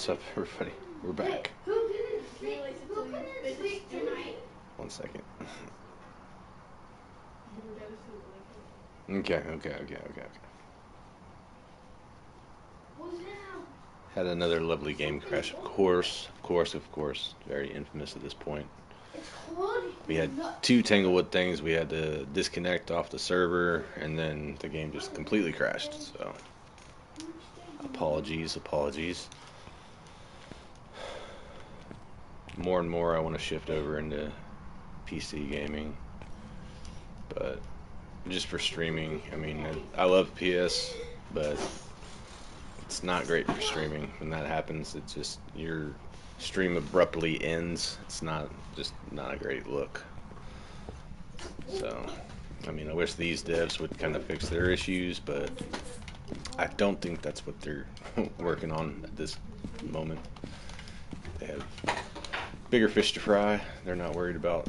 What's up, everybody? We're back. Who couldn't sleep tonight? 1 second. Okay. Had another lovely game crash, of course. Very infamous at this point. We had 2 Tanglewood things. We had to disconnect off the server, and then the game just completely crashed. So, apologies. More and more, I want to shift over into PC gaming, but just for streaming. I mean, I love PS, but it's not great for streaming. When that happens, it's just your stream abruptly ends. It's not a great look. So, I mean, I wish these devs would kind of fix their issues, but I don't think that's what they're working on at this moment. They have bigger fish to fry. They're not worried about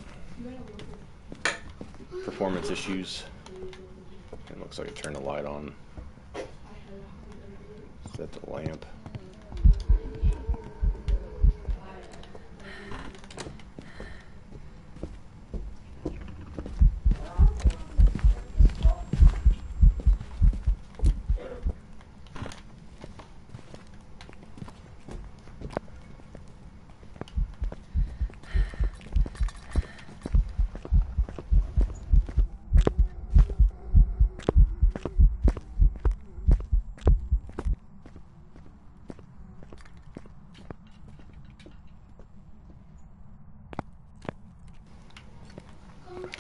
performance issues. It looks like I turned the light on. Is that the lamp?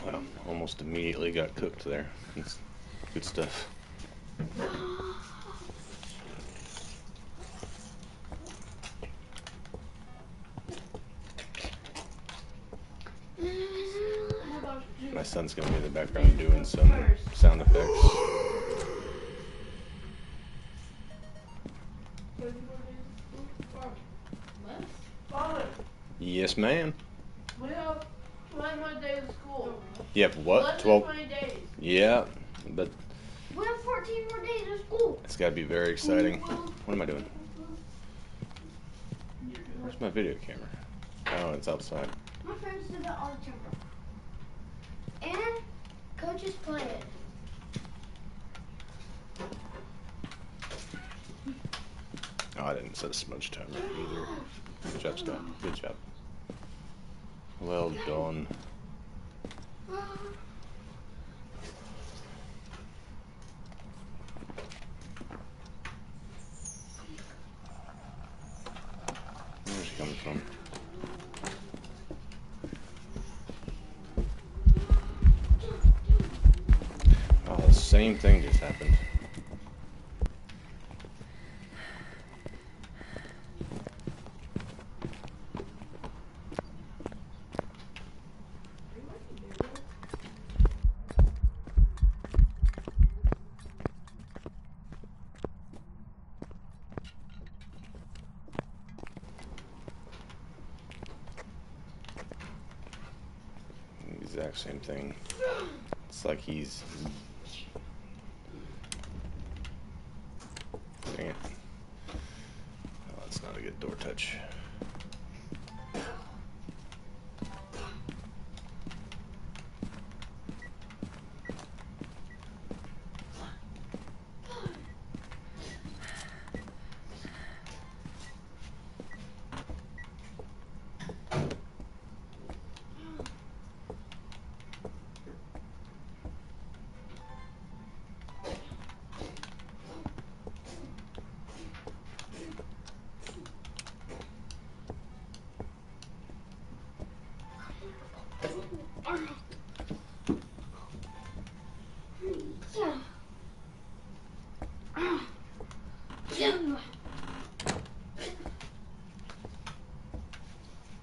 Well, almost immediately got cooked there. It's good stuff. My son's gonna be in the background doing some sound effects. Yes, ma'am. We have 21 days of school. You have what? 12? 20 days. Yeah, but We have 14 more days of school. it's gotta be very exciting. What am I doing? Where's my video camera? Oh, it's outside. My friends do that all the time. And coaches play it. Oh, I didn't set a smudge timer either. Good job, Scott. Good job. Well done. Where's she coming from? Oh, the same thing just happened. Exact same thing. It's like he's... Dang it. Oh, that's not a good door touch.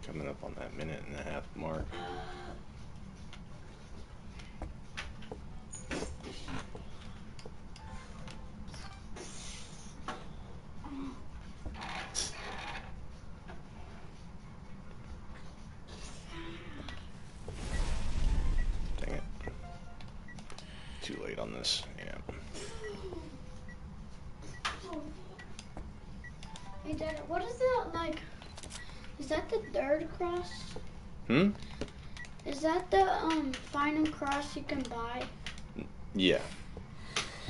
Coming up on that 1.5-minute mark. Dang it. Too late on this, yeah. Hey, Dad, what is that like? Is that the third cross? Hmm? Is that the final cross you can buy? Yeah.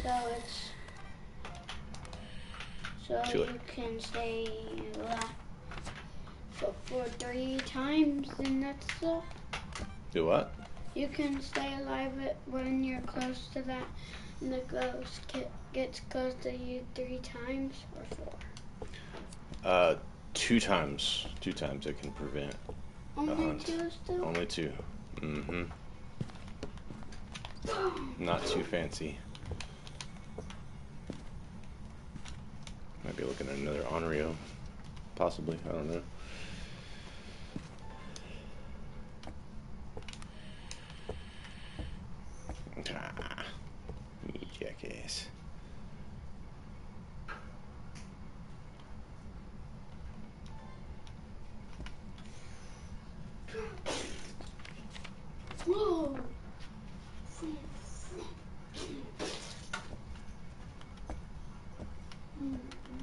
So it's so Sure. you can stay for 3 times and that's the. Do what? You can stay alive when you're close to that, and the ghost gets close to you 3 times or 4. 2 times. 2 times it can prevent a Only hunt. 2 still. Only 2. Mm-hmm. Not too fancy. Might be looking at another Onryo. Possibly. I don't know. Ah, you jackass. Whoa.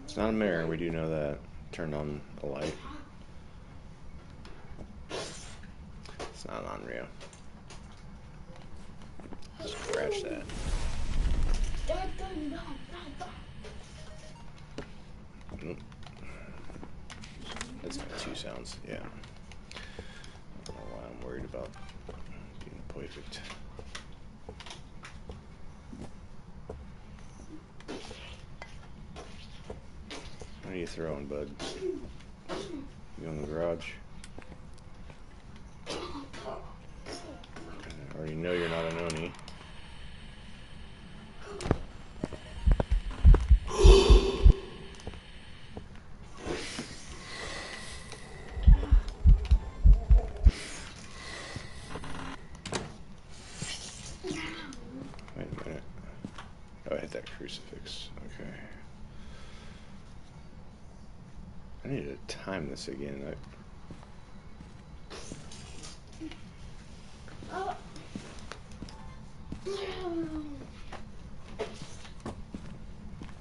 It's not a mirror, we do know that. Turned on a light. It's not an Onryo. Scratch that. Nope. That's got 2 sounds, yeah. I don't know why I'm worried about being perfect. What are you throwing, bud? You in the garage? I already know you're not an Oni. Wait a minute. Oh, I hit that crucifix. Okay. I need to time this again.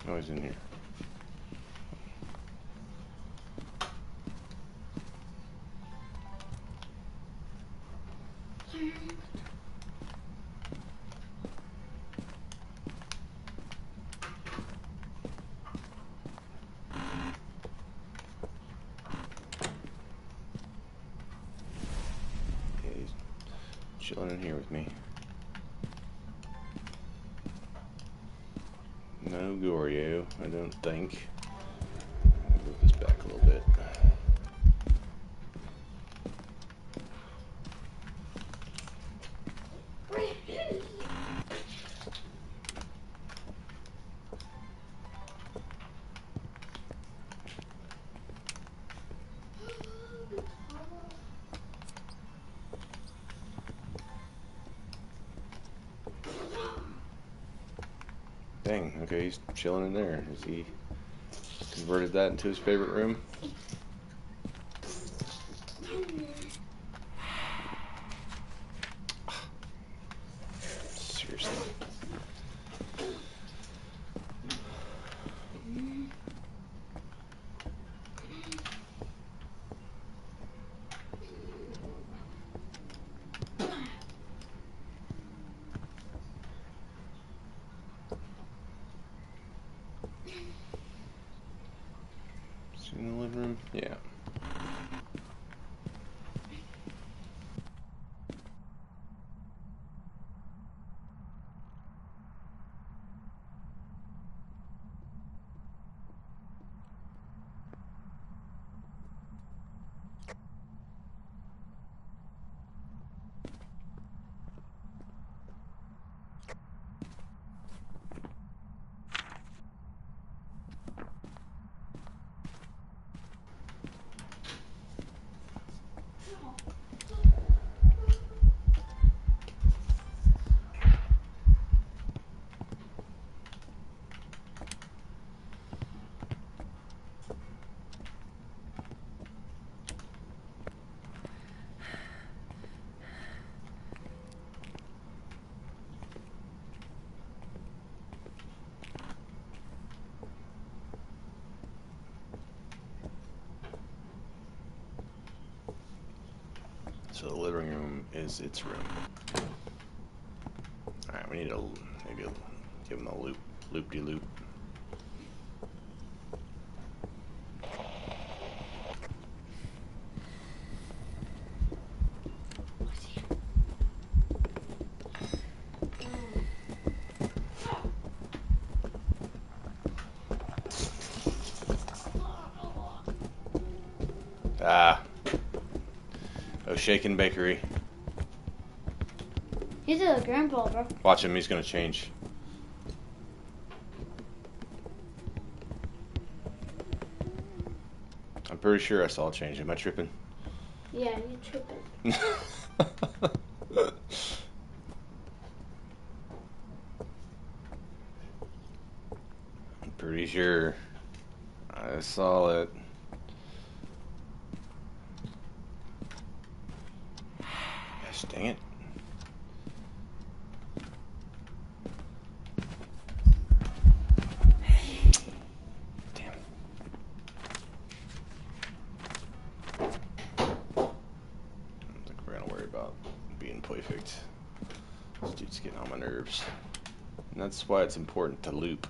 Oh, he's in here. Yeah, he's chilling in here with me. No Goryo, I don't think. Move this back a little bit. Dang, okay, he's chilling in there. Has he converted that into his favorite room? Seriously. Is he in the living room? Yeah. So the living room is its room. Alright, we need to maybe give him a loop-de-loop. Ah. Oh, Shaken Bakery. He's a grandpa, bro. Watch him, he's gonna change. I'm pretty sure I saw a change. Am I tripping? Yeah, you're tripping. I'm pretty sure I saw it. Gosh dang it. Damn. I don't think we're gonna worry about being perfect. This dude's getting on my nerves. And that's why it's important to loop.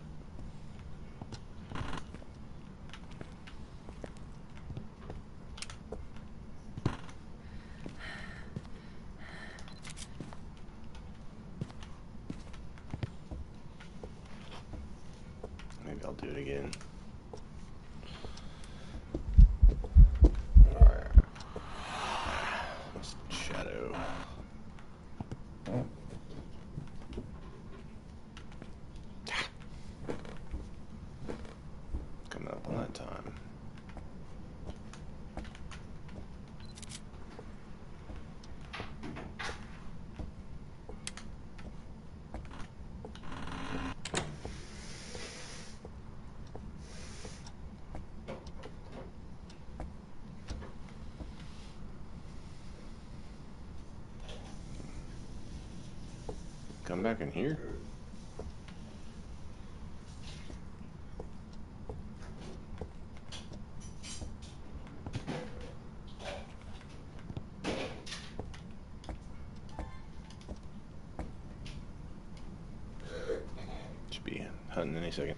Maybe I'll do it again. Alright. Let's shadow. Coming up on that time. Come back in here. Should be hunting any second.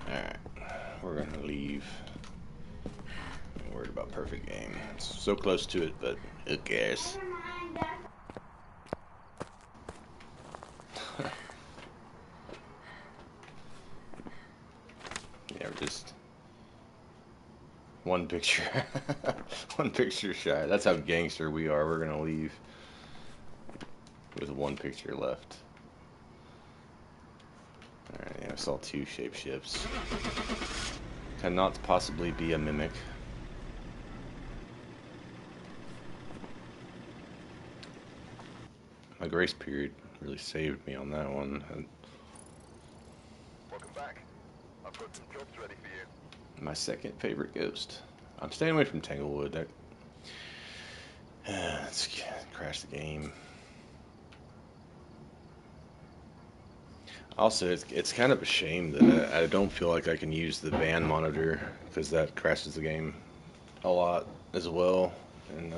Alright, we're gonna leave. I'm worried about perfect game. It's so close to it, but who cares? Yeah, we're just one picture. One picture shy. That's how gangster we are. We're gonna leave with one picture left. Alright, yeah, I saw two shapeshifts. Cannot possibly be a mimic. My grace period really saved me on that one. Welcome back. I've got some jobs ready for you. My second favorite ghost. I'm staying away from Tanglewood. That let's crash the game. Also, it's kind of a shame that I don't feel like I can use the van monitor because that crashes the game a lot as well. And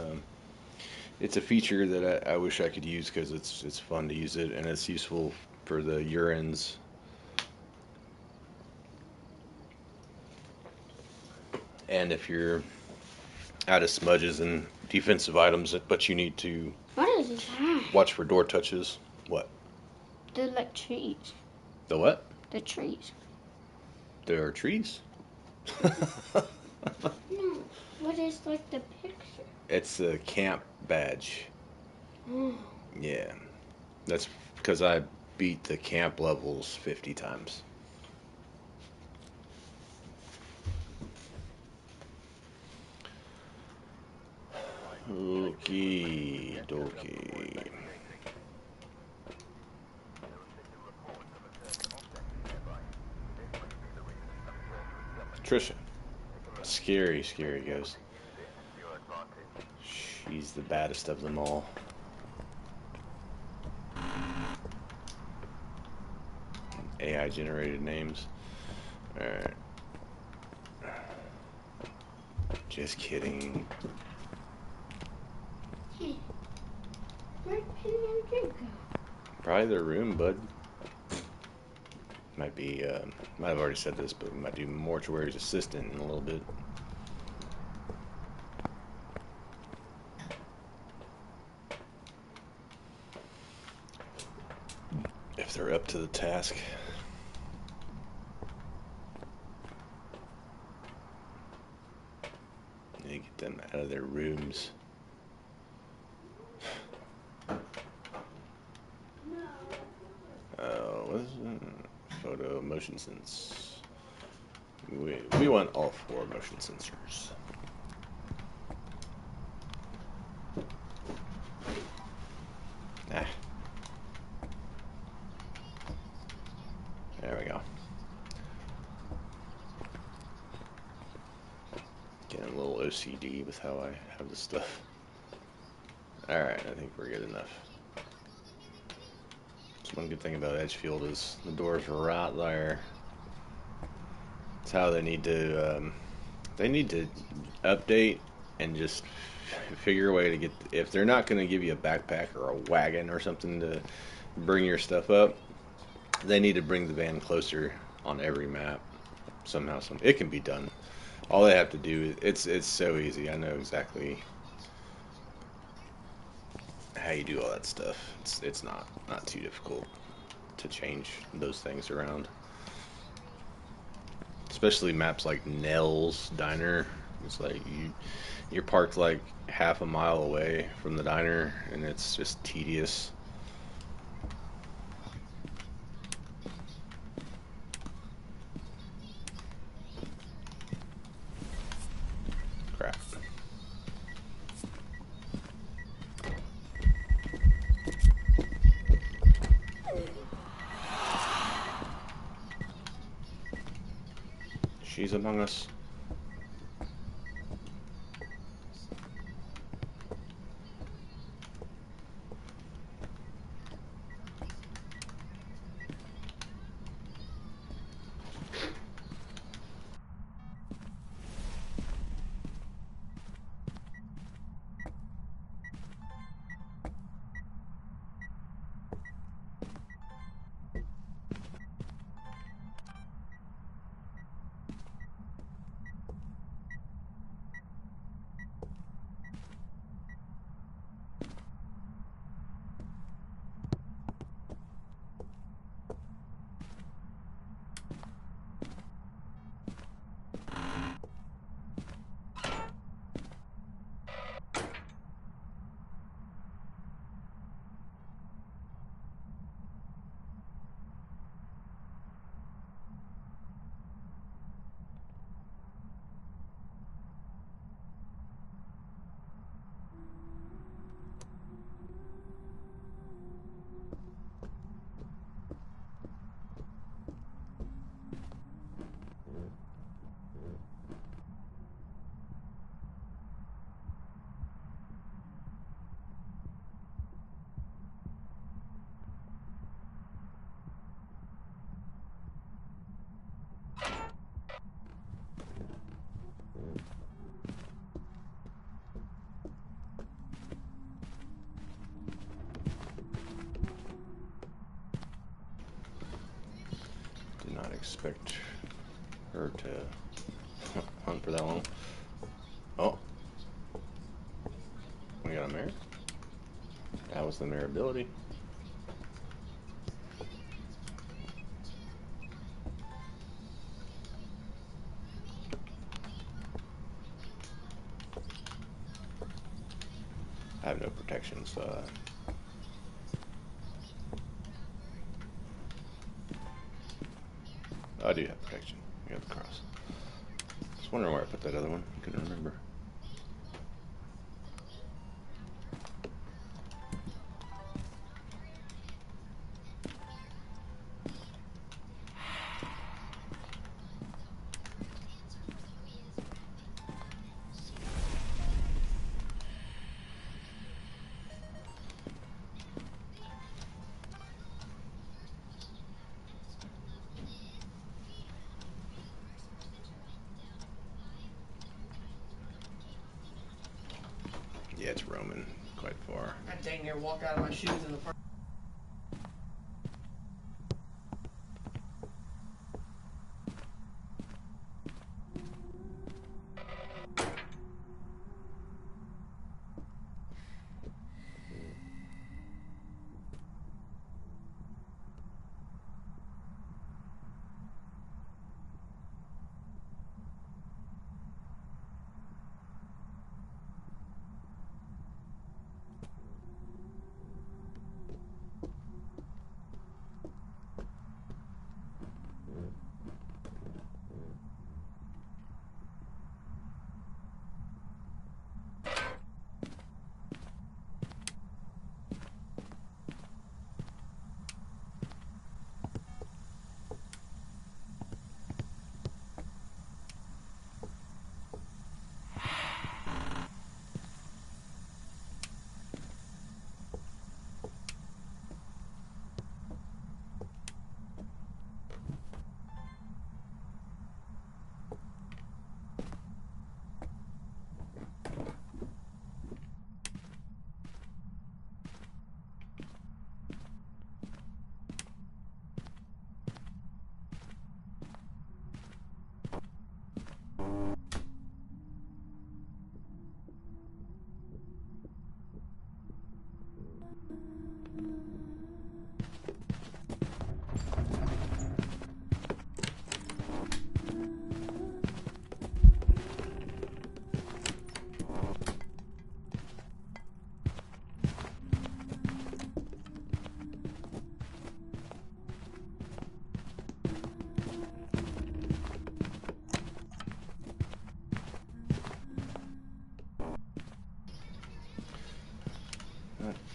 it's a feature that I wish I could use because it's fun to use it and it's useful for the urines. And if you're out of smudges and defensive items, but you need to What is that? watch for door touches. What? They're like trees. The what? The trees. There are trees? No. What is like the picture? It's a camp badge. Oh. Yeah. That's because I beat the camp levels 50 times. Okie dokie. Trisha. Scary, scary ghost. She's the baddest of them all. AI generated names. Alright. Just kidding. Hey. Where'd Penny and Jake go? Probably their room, bud. Might be, might have already said this, but we might do mortuary's assistant in a little bit. If they're up to the task. Need to get them out of their rooms. What is it? Photo motion sense. We want all 4 motion sensors. Ah. There we go. Getting a little OCD with how I have this stuff. Alright, I think we're good enough. Just one good thing about Edgefield is the doors are right there. That's how they need to update and just figure a way to get, if they're not going to give you a backpack or a wagon or something to bring your stuff up, they need to bring the van closer on every map somehow. It can be done. All they have to do is, it's so easy. I know exactly how you do all that stuff. It's not too difficult to change those things around. Especially maps like Nell's Diner. It's like you're parked like half a mile away from the diner, and it's just tedious. Crap. She's among us. Did not expect her to hunt for that long. Oh, was the mere ability. I have no protection, so I do have protection. I got the cross. Just wondering where I put that other one. Couldn't remember. Yeah, it's roaming quite far. I dang near walk out of my shoes in the park.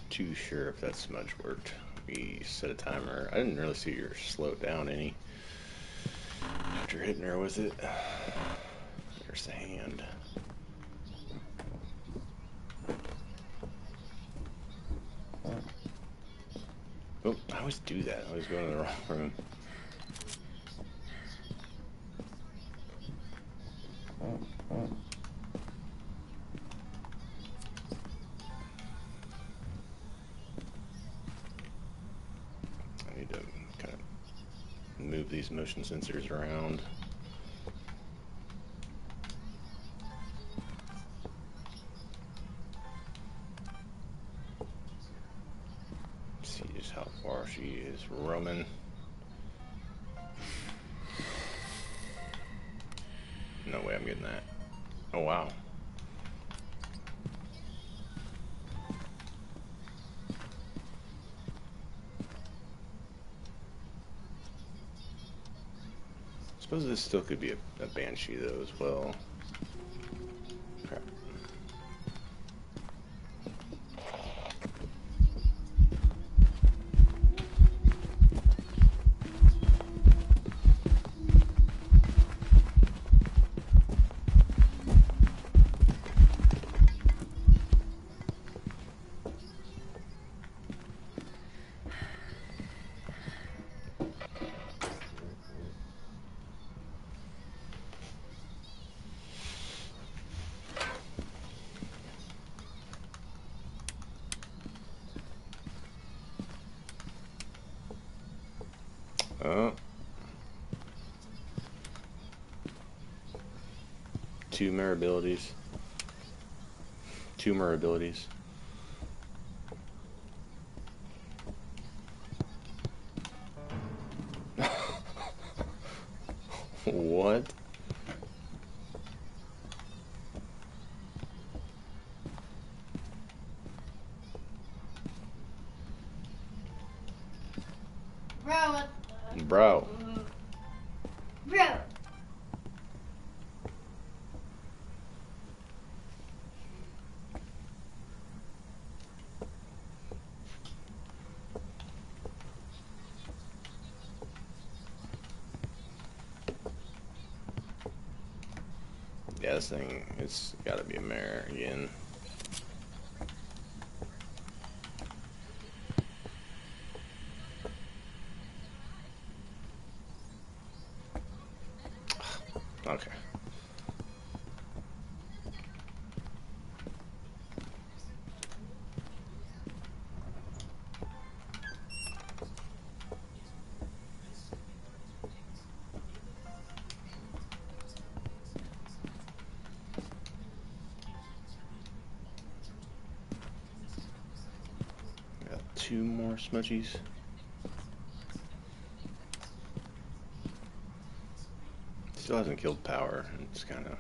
Too sure if that smudge worked. We set a timer. I didn't really see her slow it down any after hitting her with it. There's the hand. Oh, I always do that. I always go in the wrong room. I need to kind of move these motion sensors around. See just how far she is roaming. No way I'm getting that. Oh wow. Suppose this still could be a banshee though as well. Crap. Oh. Two more abilities. What? Bro, what the? Bro. Bro. Yeah, this thing, it's gotta be a mare again. Okay. Got 2 more smudgies. Still hasn't killed power. It's kind of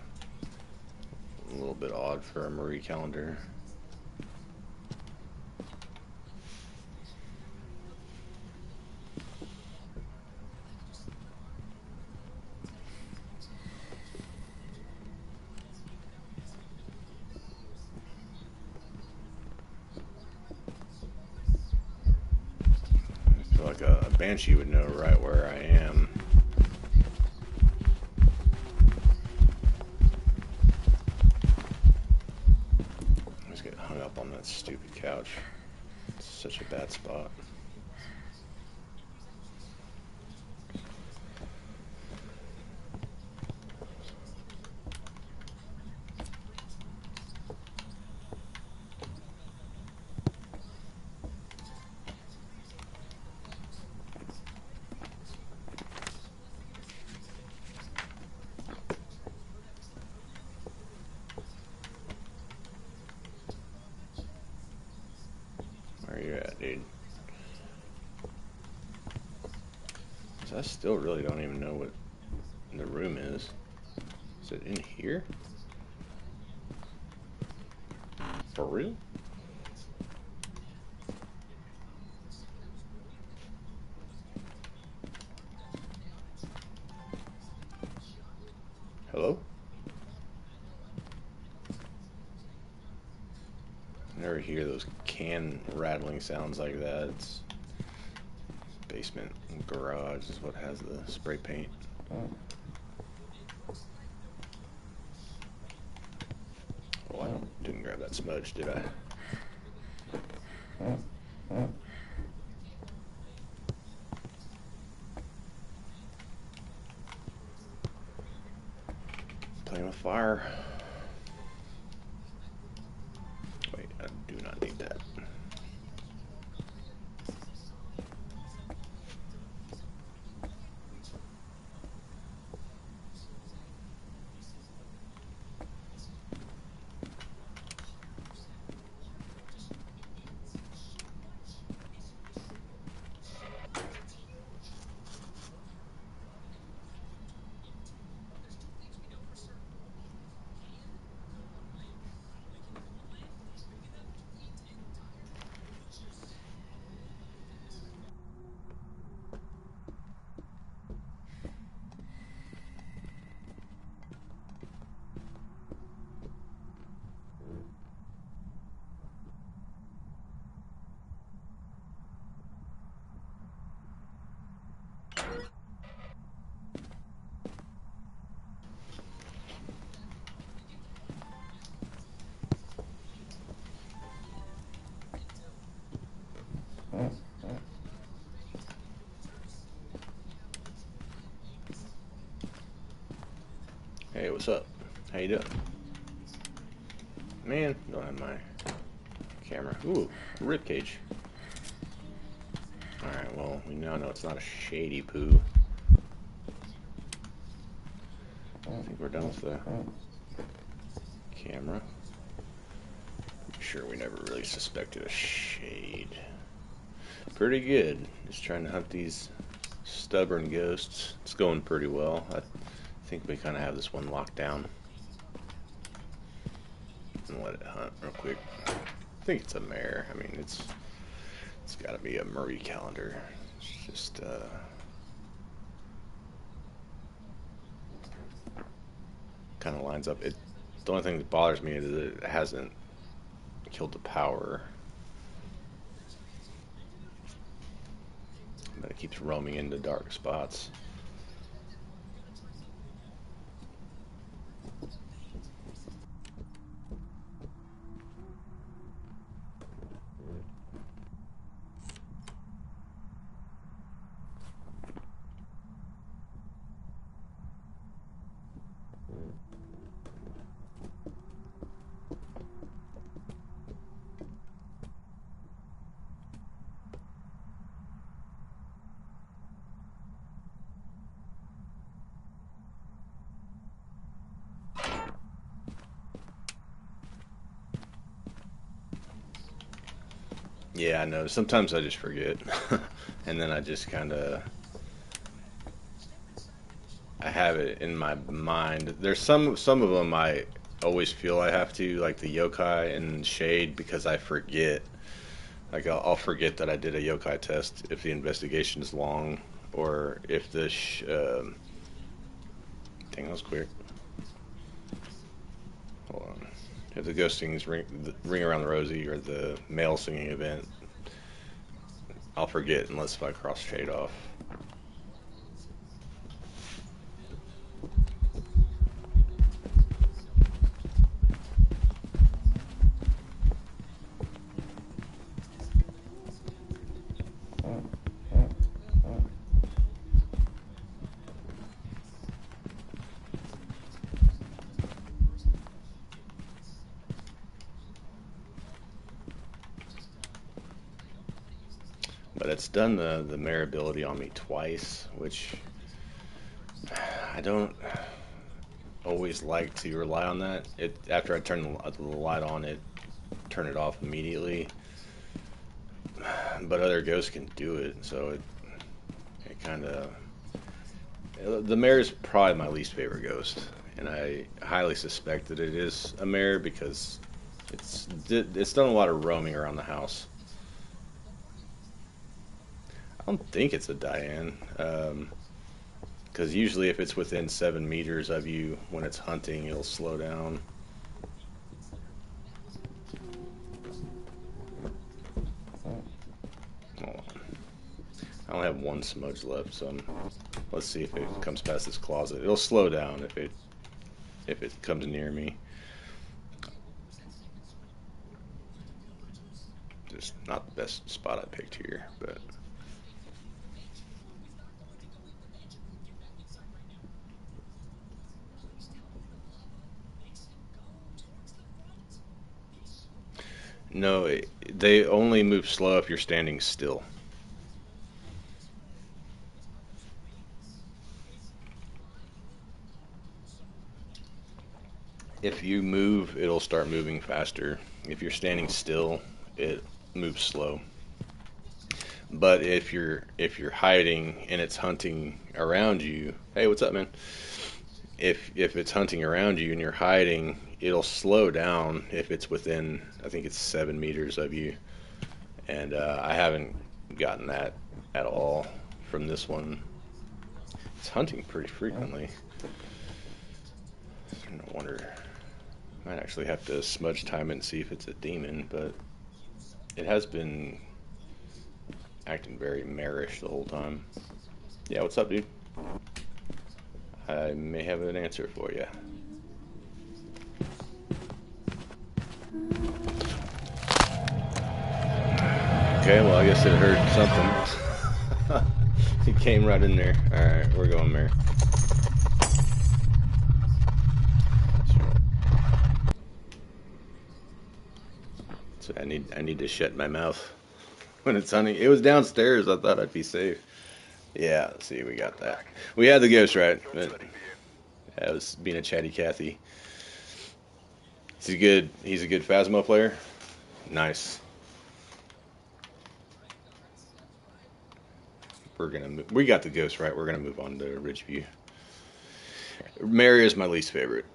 a little bit odd for a Marie calendar. I feel like a banshee would know right where I am. I just get hung up on that stupid couch. It's such a bad spot. Where you at, dude? 'Cause I still really don't even know what the room is. Is it in here? For real? Hello? I never hear those can rattling sounds like that. It's basement and garage is what has the spray paint. Oh, I didn't grab that smudge, did I? Playing with fire. Wait, I do not need that. Hey, what's up? How you doing? Man, don't have my camera. Ooh, rib cage. Alright, well, we now know it's not a shady poo. I think we're done with the camera. Pretty sure we never really suspected a shade. Pretty good. Just trying to hunt these stubborn ghosts. It's going pretty well. think we kind of have this one locked down. And let it hunt real quick. I think it's a mare. I mean, it's got to be a Murray calendar. It's just kind of lines up. The only thing that bothers me is that it hasn't killed the power, but it keeps roaming into dark spots. Yeah, I know. Sometimes I just forget, and then I just kind of I have it in my mind. There's some of them I always feel I have to, like the yokai and shade, because I forget. Like I'll forget that I did a yokai test if the investigation is long, or if the dang, that was quick. Hold on. If the ghostings ring around the rosy or the male singing event, I'll forget unless if I cross shade off. But it's done the mare ability on me twice, which I don't always like to rely on that. After I turn the light on, turn it off immediately. But other ghosts can do it, so it kind of. The mare is probably my least favorite ghost, and I highly suspect that it is a mare because it's done a lot of roaming around the house. I don't think it's a Diane, because usually if it's within 7 meters of you when it's hunting, it'll slow down. Hold on. I only have one smudge left, so let's see if it comes past this closet. It'll slow down if it comes near me. Just not the best spot I picked here, but. No, they only move slow if you're standing still. If you move, it'll start moving faster. If you're standing still, it moves slow. But if you're hiding and it's hunting around you, hey, what's up, man? If it's hunting around you and you're hiding, it'll slow down if it's within, I think it's 7 meters of you. And I haven't gotten that at all from this one. It's hunting pretty frequently. I wonder. Might actually have to smudge time it and see if it's a demon, but it has been acting very marish the whole time. Yeah, what's up, dude? I may have an answer for you. Okay, well, I guess it heard something. He came right in there. Alright, we're going there. So I need to shut my mouth when it's hunting. It was downstairs. I thought I'd be safe. Yeah, see, we got that. We had the ghost right. But I was being a chatty Cathy. He's a good Phasmo player. Nice. We got the ghost right. We're gonna move on to Ridgeview. Mary is my least favorite.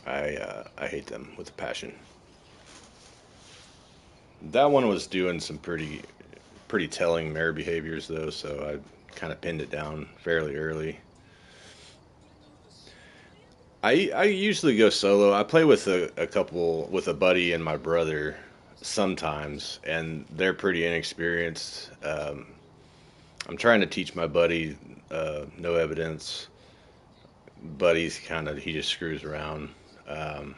I hate them with a passion. That one was doing some pretty telling mare behaviors though, so I kind of pinned it down fairly early. I usually go solo. I play with a couple with a buddy and my brother sometimes, and they're pretty inexperienced. I'm trying to teach my buddy no evidence, but he just screws around. Um,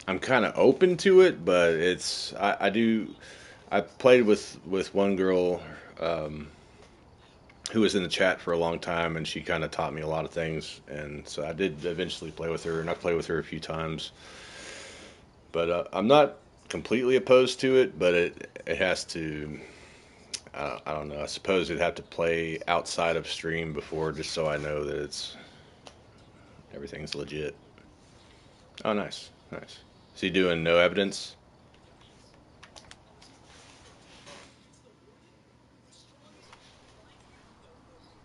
I'm kind of open to it, but I played with one girl who was in the chat for a long time, and she kind of taught me a lot of things, and so I did eventually play with her, and I played with her a few times. But I'm not completely opposed to it, but it has to. I don't know. I suppose it'd have to play outside of stream before, just so I know that everything's legit. Oh, nice, nice. So you doing no evidence?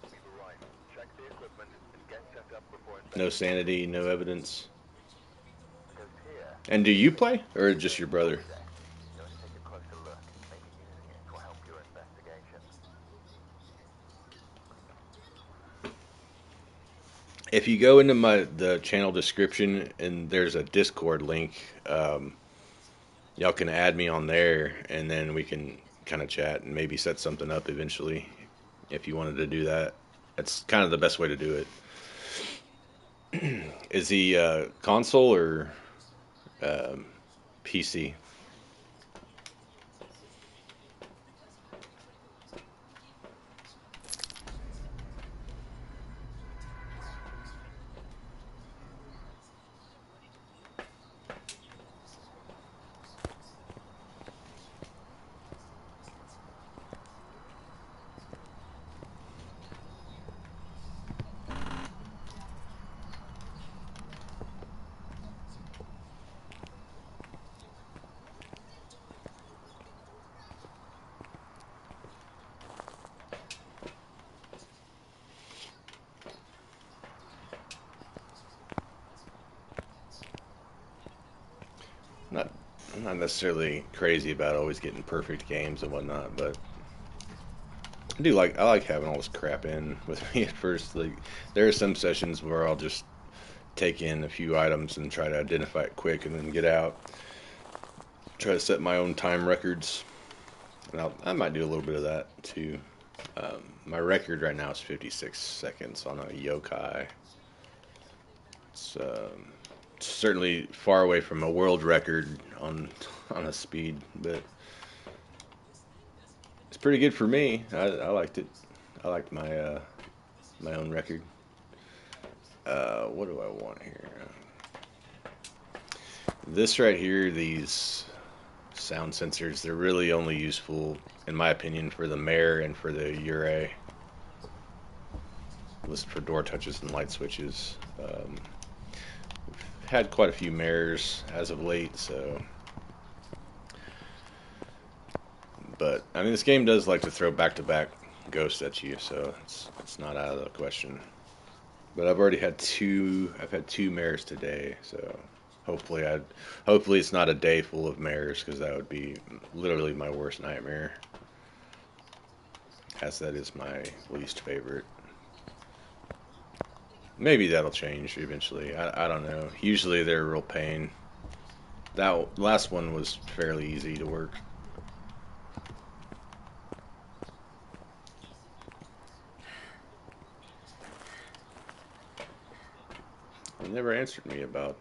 We've arrived. Check the equipment and get set up before No sanity, no evidence. investigators here. And do you play, or just your brother? You want to take a closer look. Maybe using it will help your investigation. If you go into the channel description and there's a Discord link, y'all can add me on there, and then we can kind of chat and maybe set something up eventually. If you wanted to do that, that's kind of the best way to do it. Is he console or PC? Not I'm not necessarily crazy about always getting perfect games and whatnot, but I like having all this crap in with me at first. Like there are some sessions where I'll just take in a few items and try to identify it quick and then get out. Try to set my own time records. And I might do a little bit of that too. My record right now is 56 seconds on a yokai. It's certainly far away from a world record on a speed, but it's pretty good for me. I liked it. I liked my own record. What do I want here? This right here, these sound sensors, they're really only useful, in my opinion, for the mare and for the Ure. Listen for door touches and light switches. We've had quite a few mares as of late, so. But I mean, this game does like to throw back-to-back ghosts at you, so it's not out of the question. But I've already had two. I've had two mares today, so hopefully it's not a day full of mares, because that would be literally my worst nightmare. As that is my least favorite. Maybe that'll change eventually. I don't know. Usually they're a real pain. That last one was fairly easy to work. He never answered me about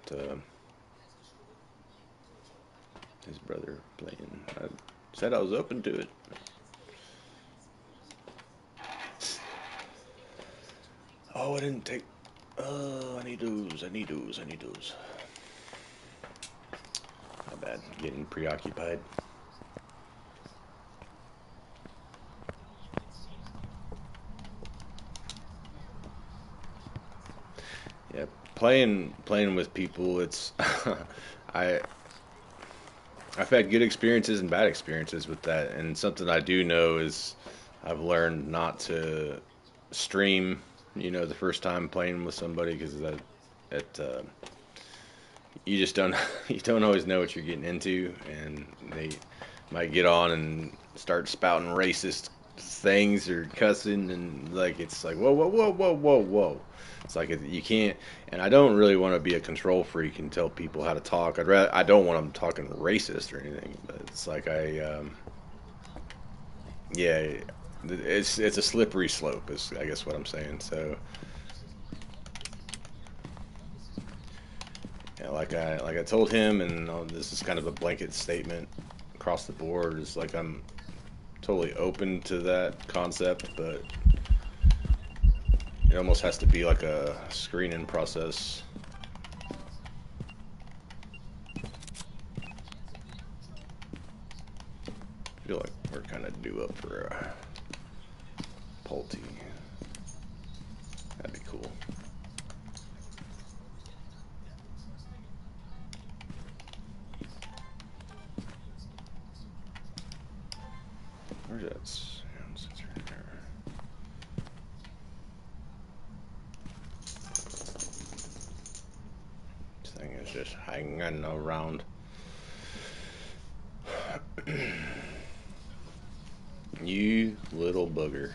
his brother playing. I said I was open to it. Oh, I didn't take. Oh, I need those. I need those. I need those. My bad. Getting preoccupied. Yeah, playing with people. It's I I've had good experiences and bad experiences with that, and something I do know is I've learned not to stream you know, the first time playing with somebody, because you just don't you don't always know what you're getting into, and they might get on and start spouting racist things or cussing, and like it's like whoa whoa whoa whoa whoa whoa. It's like you can't, and I don't really want to be a control freak and tell people how to talk. I don't want them talking racist or anything, but it's like yeah, it's a slippery slope is I guess what I'm saying. So yeah, like I told him, and this is kind of a blanket statement across the board. Is like I'm totally open to that concept, but it almost has to be like a screening process. I feel like we're kind of due up for a Pulte. That'd be cool. Where's that sound sensor in there? This thing is just hanging around. You little booger.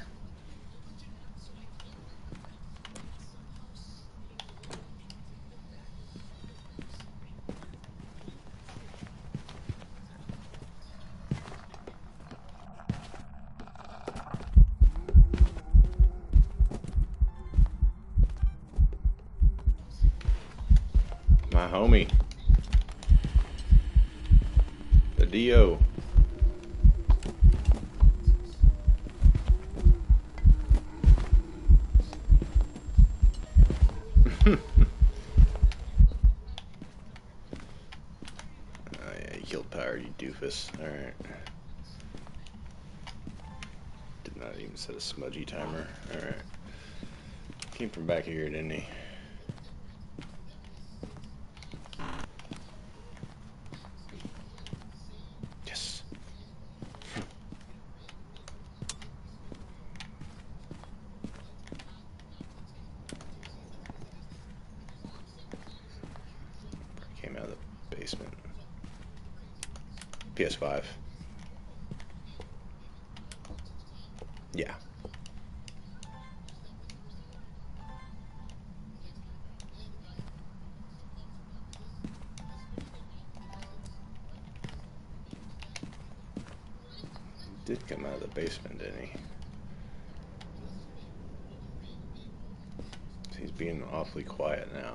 My homie. The D.O. Oh yeah, you killed Power, you doofus. Alright. Did not even set a smudgy timer. Alright. Came from back here, didn't he? Yes. Came out of the basement. PS5. Yeah. Did come out of the basement, didn't he? He's being awfully quiet now.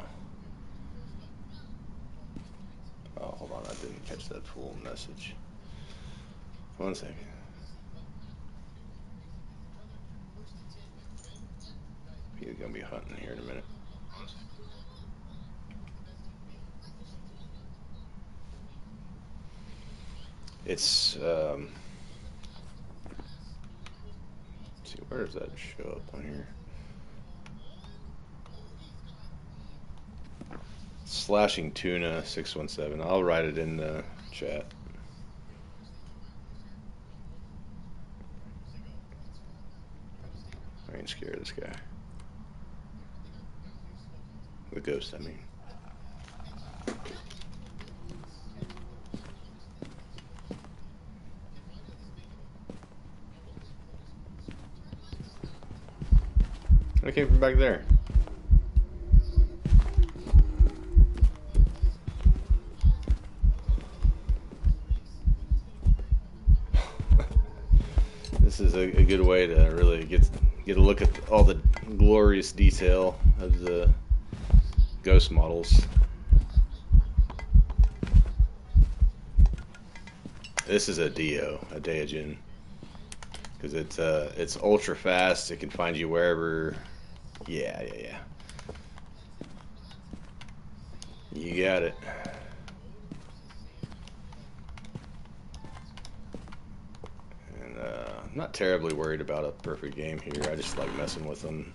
Oh, hold on, I didn't catch that full message. One second. He's gonna be hunting here in a minute. It's let's see, where does that show up on here? Slashing Tuna 617. I'll write it in the chat. I ain't scared of this guy. The ghost, I mean. I came from back there. This is a good way to really get a look at all the glorious detail of the ghost models. This is a Dio, a Daijin, because it's ultra fast. It can find you wherever. Yeah. You got it. And I'm not terribly worried about a perfect game here. I just like messing with them.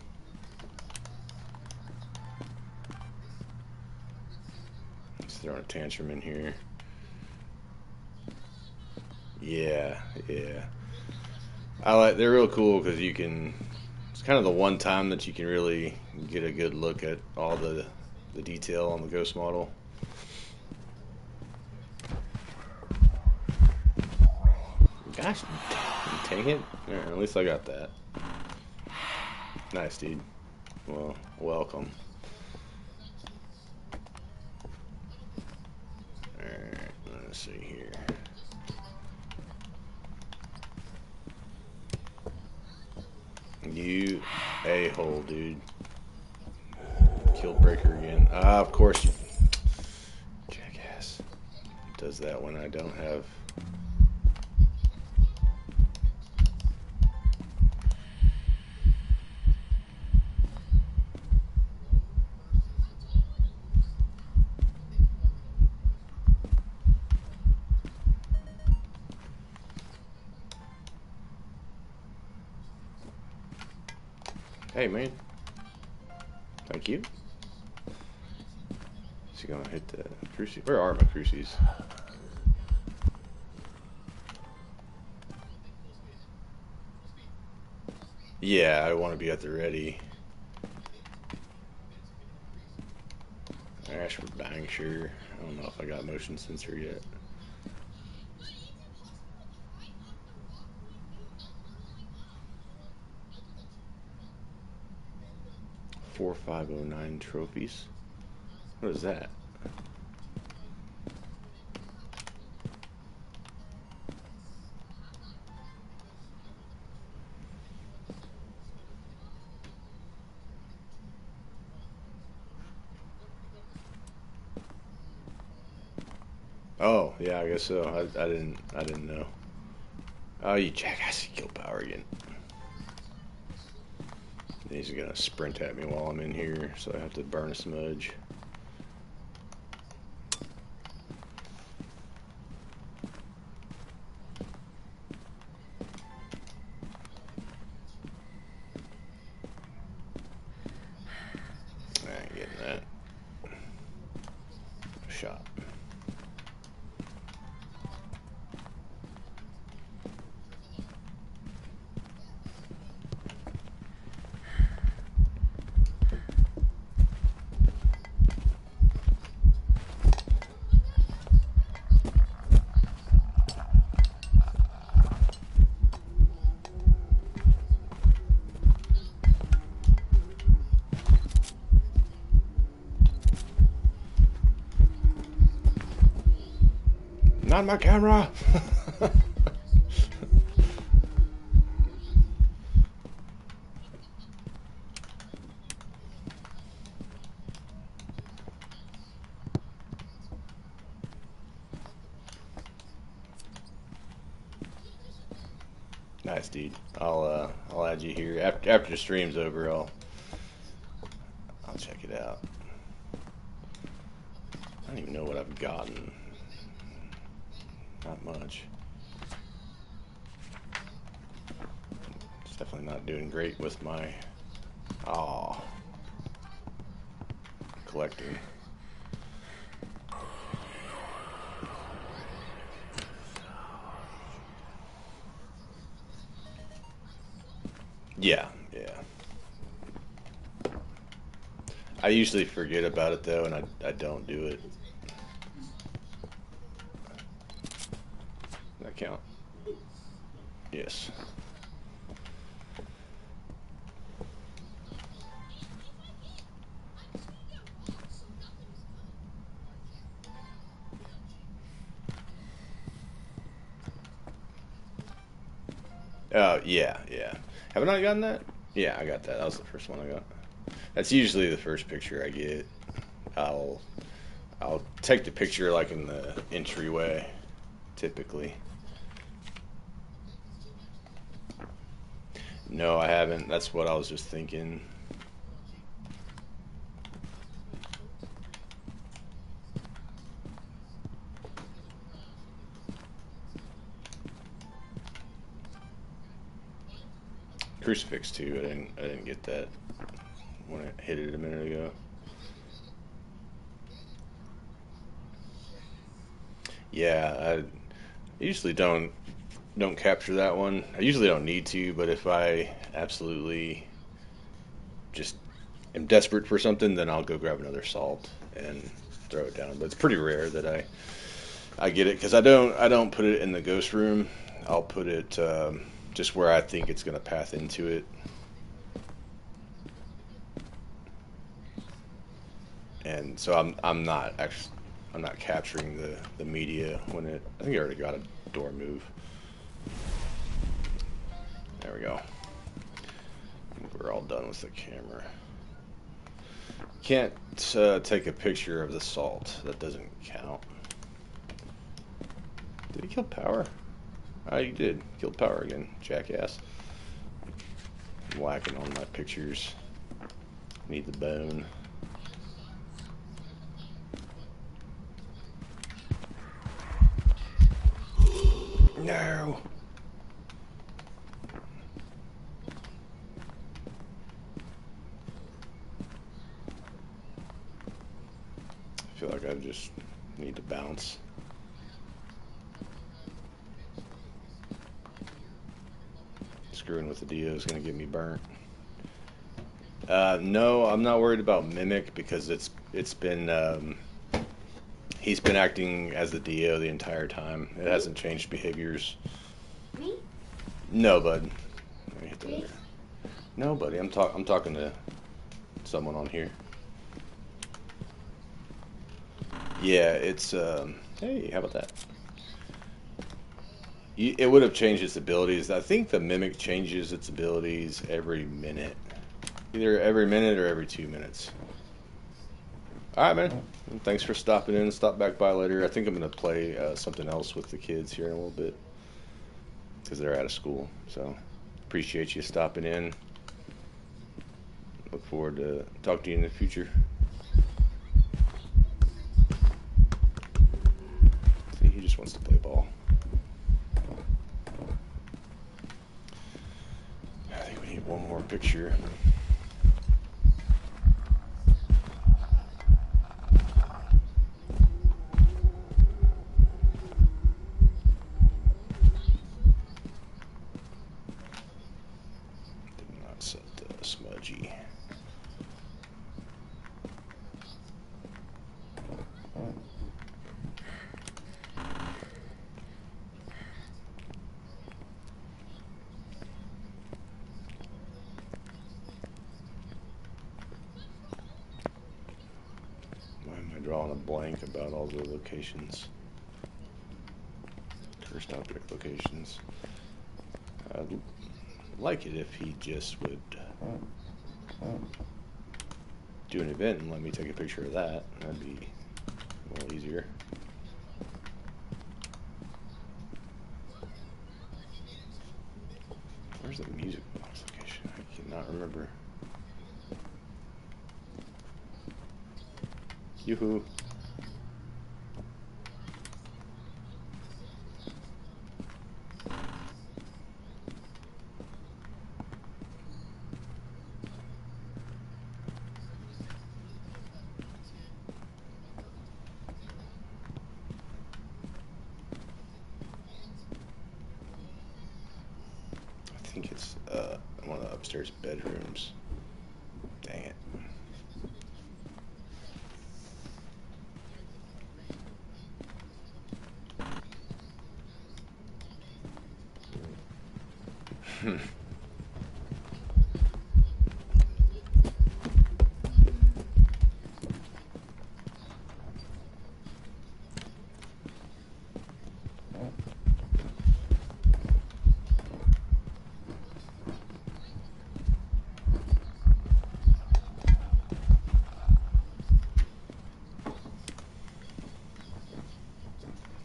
Just throwing a tantrum in here. Yeah. They're real cool because you can It's kind of the one time that you can really get a good look at all the detail on the ghost model. Gosh, dang it. Alright, at least I got that. Nice, dude. Well, welcome. Alright, let's see here. You a-hole, dude. Kill breaker again. Ah, of course. Jackass. Does that when I don't have... Hey, man. Thank you. Is he gonna hit the cruci? Where are my crucis? Yeah, I want to be at the ready. Ashford bang, sure. I don't know if I got motion sensor yet. 4509 trophies. What is that? Oh, yeah, I guess so. I didn't know. Oh, you jackass, you kill power again. He's gonna sprint at me while I'm in here, so I have to burn a smudge. I ain't getting that. Shot. Not my camera! Nice, dude. I'll add you here after the stream's over. I'll check it out. I don't even know what I've gotten. Not much. It's definitely not doing great with my collecting. Yeah. I usually forget about it though, and I don't do it. Does that count? Yes. Oh, yeah. Haven't I gotten that? Yeah, I got that. That was the first one I got. That's usually the first picture I get. I'll take the picture like in the entryway, typically. No, I haven't. That's what I was just thinking. Crucifix too. I didn't get that when I hit it a minute ago. Yeah, I usually don't capture that one. I usually don't need to, but if I absolutely just am desperate for something, then I'll go grab another salt and throw it down. But it's pretty rare that I get it, because I don't put it in the ghost room. I'll put it just where I think it's gonna path into it. And so I'm not capturing the media when it. I think I already got a door move. There we go. We're all done with the camera. Can't take a picture of the salt. That doesn't count. Did he kill power? Oh, he did. Killed power again. Jackass. I'm whacking on my pictures. Need the bone. No. I feel like I just need to bounce. Screwing with the Dio is going to get me burnt. No, I'm not worried about Mimic, because it's been he's been acting as the Dio the entire time. It hasn't changed behaviors. Me? No, bud. Let me hit the other. No, buddy. I'm talking to someone on here. Yeah, it's hey, how about that? It would have changed its abilities. I think the Mimic changes its abilities every minute. Either every minute or every 2 minutes. Alright, man. Thanks for stopping in. Stop back by later. I think I'm going to play something else with the kids here in a little bit, because they're out of school. So, appreciate you stopping in. Look forward to talking to you in the future. See, he just wants to play ball. I think we need one more picture. Did not set smudgy. Drawing a blank about all the locations. Cursed object locations. I'd like it if he just would do an event and let me take a picture of that. That'd be a little easier. Where's the music box location? I cannot remember. Yoo-hoo. I think it's one of the upstairs bedrooms. Dang it.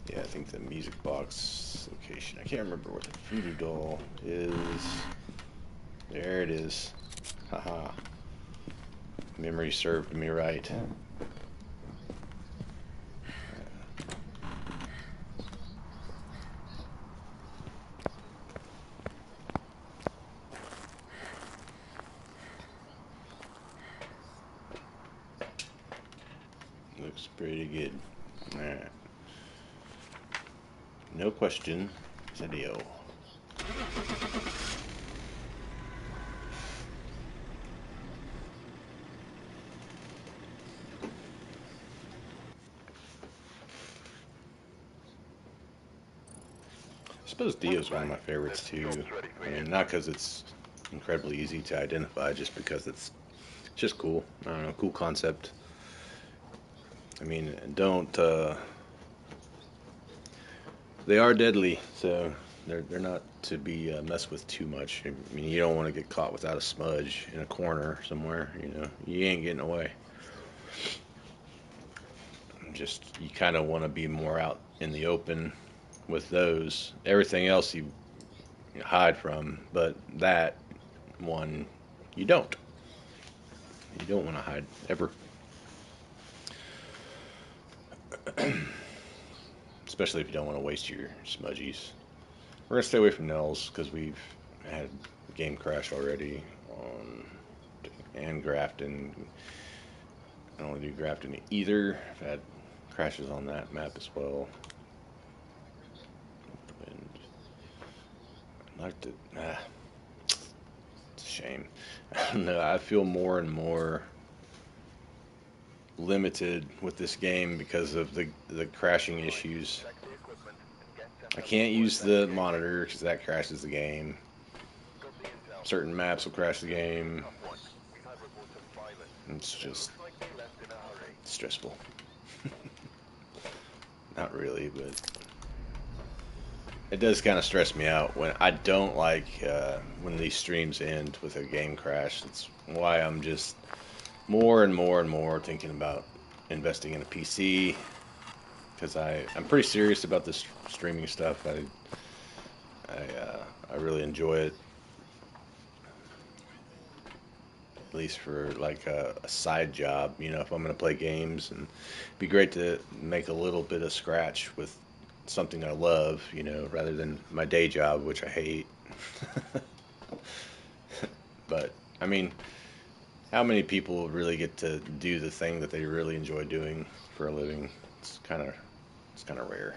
Yeah, I think the music box location. I can't remember where the voodoo doll is. There it is. Haha. Memory served me right. Looks pretty good. Alright. No question. Sadio. I suppose Dio is one of my favorites too. I mean, not because it's incredibly easy to identify, just because it's just cool. I don't know, cool concept. I mean, don't they are deadly, so they're not to be messed with too much. I mean, you don't want to get caught without a smudge in a corner somewhere. You know, you ain't getting away. Just you kind of want to be more out in the open with those. Everything else you hide from, but that one you don't. You don't want to hide ever. Especially if you don't want to waste your smudgies. We're gonna stay away from Nels because we've had game crash already on and Grafton. I don't want to do Grafton either. I've had crashes on that map as well. And I'd like to. It's a shame. I don't know. I feel more and more limited with this game because of the crashing issues. I can't use the monitor because that crashes the game. Certain maps will crash the game. It's just stressful. Not really, but it does kind of stress me out when I don't like when these streams end with a game crash. That's why I'm just more and more and more thinking about investing in a PC because I'm pretty serious about this streaming stuff. I really enjoy it, at least for like a side job. You know, if I'm going to play games, and it'd be great to make a little bit of scratch with something I love, you know, rather than my day job, which I hate. But I mean, how many people really get to do the thing that they really enjoy doing for a living? It's kind of rare.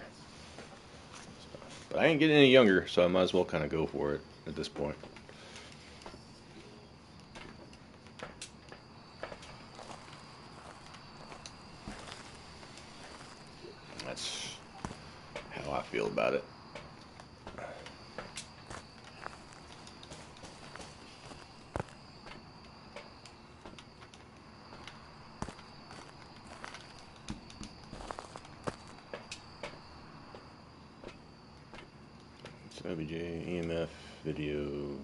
But I ain't getting any younger, so I might as well kind of go for it at this point. That's how I feel about it. So OBJ, EMF, video.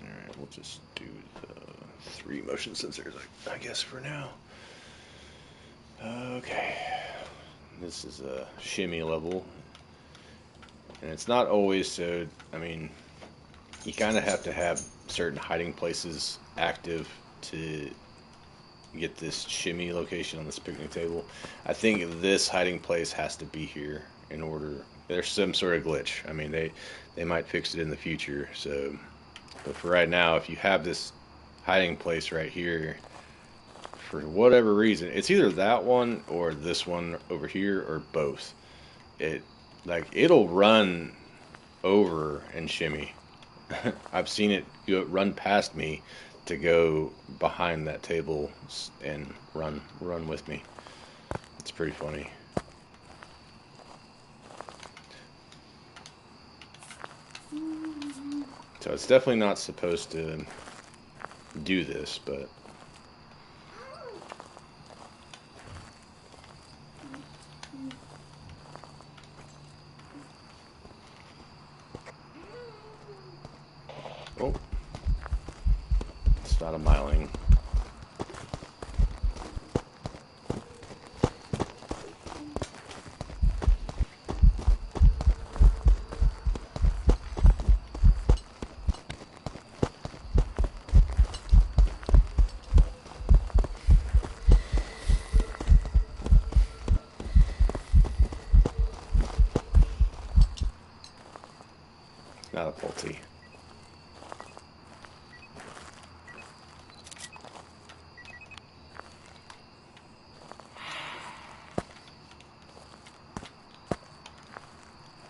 Alright, we'll just do the 3 motion sensors, I guess, for now. Okay. This is a shimmy level. And it's not always so, I mean, you kind of have to have certain hiding places active to get this shimmy location on this picnic table. I think this hiding place has to be here in order. There's some sort of glitch. I mean, they might fix it in the future. So, but for right now, if you have this hiding place right here, for whatever reason, it's either that one or this one over here or both. It'll run over and shimmy. I've seen it run past me to go behind that table and run with me. It's pretty funny. So it's definitely not supposed to do this, but oh, it's not a miling. Not a faulty.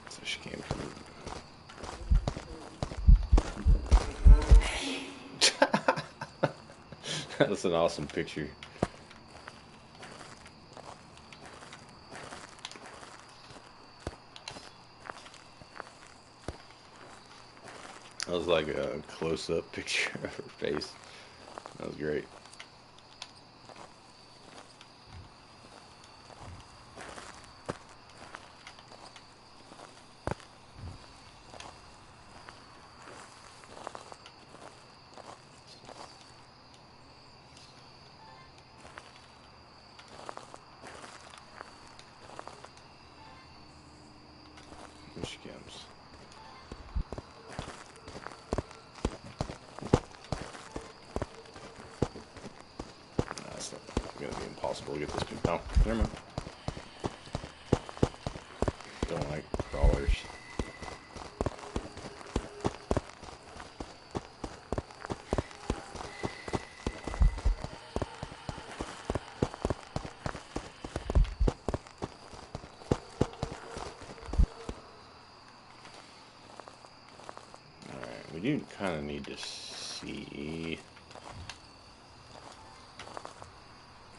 So she came from That's an awesome picture. That was like a close-up picture of her face. That was great. Here she comes. Nah, it's not gonna be impossible to get this. Oh, never mind. Don't like crawlers. Alright, we do kind of need to see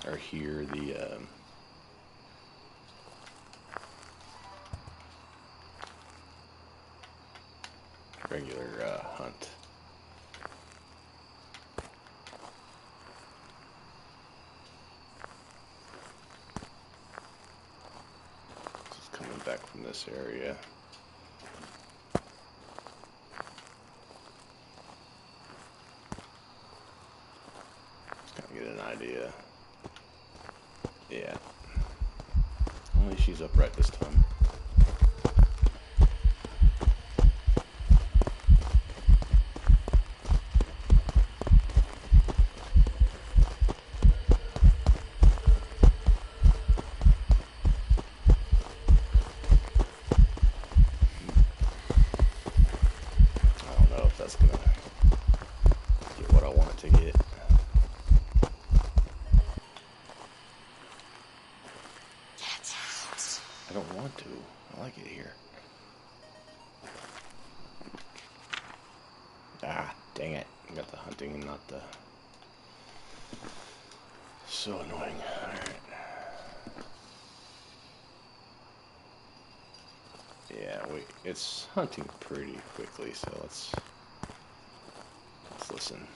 or hear the regular hunt. Just coming back from this area. Just kind of get an idea. Yeah. Only she's upright this time. I don't know if that's gonna get what I want it to get. I don't want to. I like it here. Ah, dang it. I got the hunting and not the... So annoying. Alright. Yeah, it's hunting pretty quickly, so let's listen.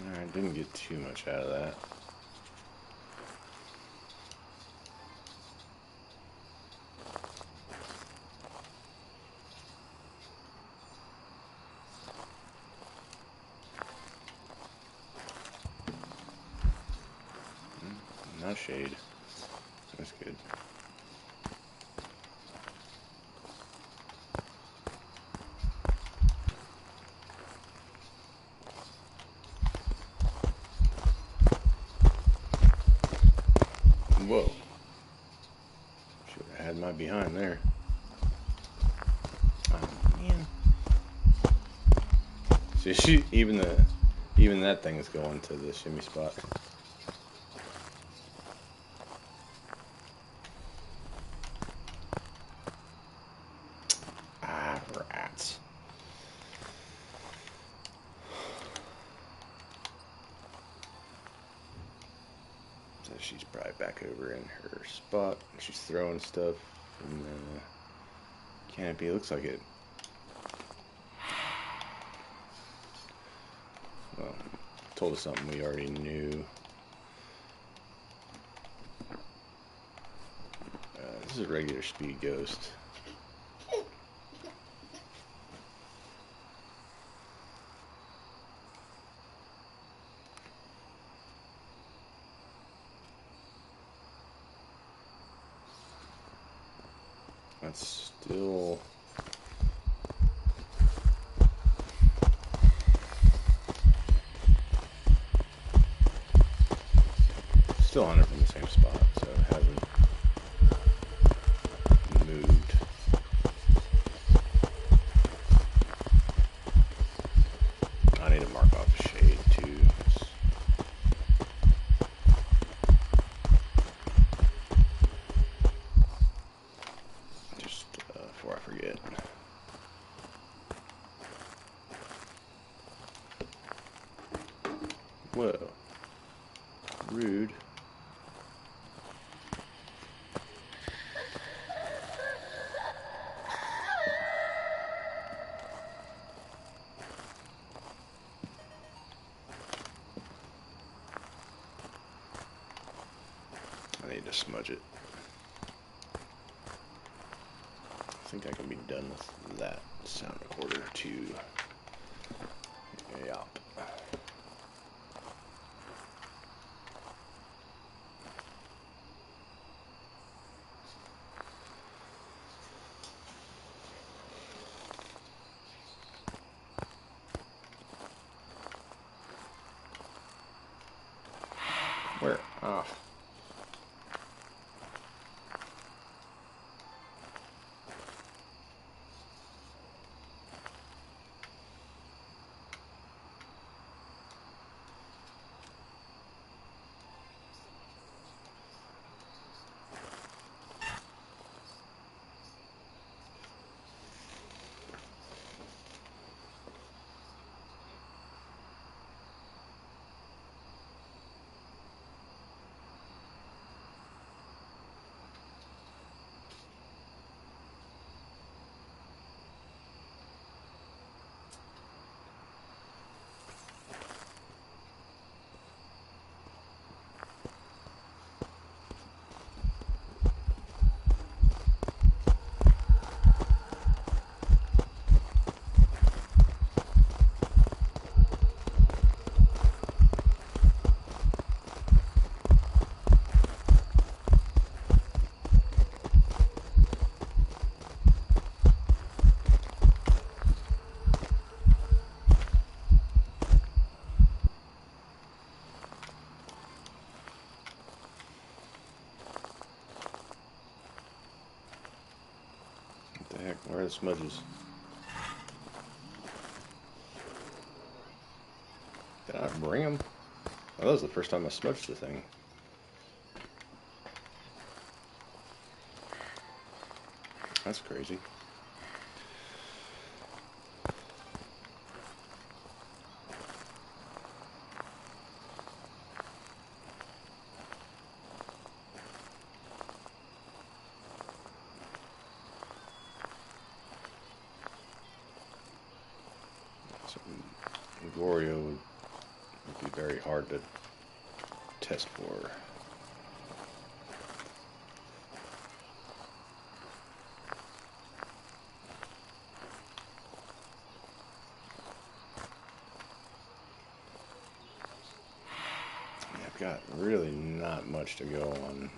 Alright, didn't get too much out of that. No shade. That's good. Whoa. Should have had my behind there. Oh man. See, even that thing is going to the shimmy spot. Ah, rats. So she's probably back over in her spot. She's throwing stuff in the canopy. It looks like it. Well, told us something we already knew. This is a regular speed ghost. That's still... Still on it from the same spot, so it hasn't moved. I need to mark off a shade too. Just before I forget. Whoa. Rude. I need to smudge it. I think I can be done with that sound recorder too. Yup. Where? Oh. What the heck? Where are the smudges? Did I bring them? Oh, that was the first time I smudged the thing. That's crazy. So, Gorio would be very hard to test for. I've got really not much to go on.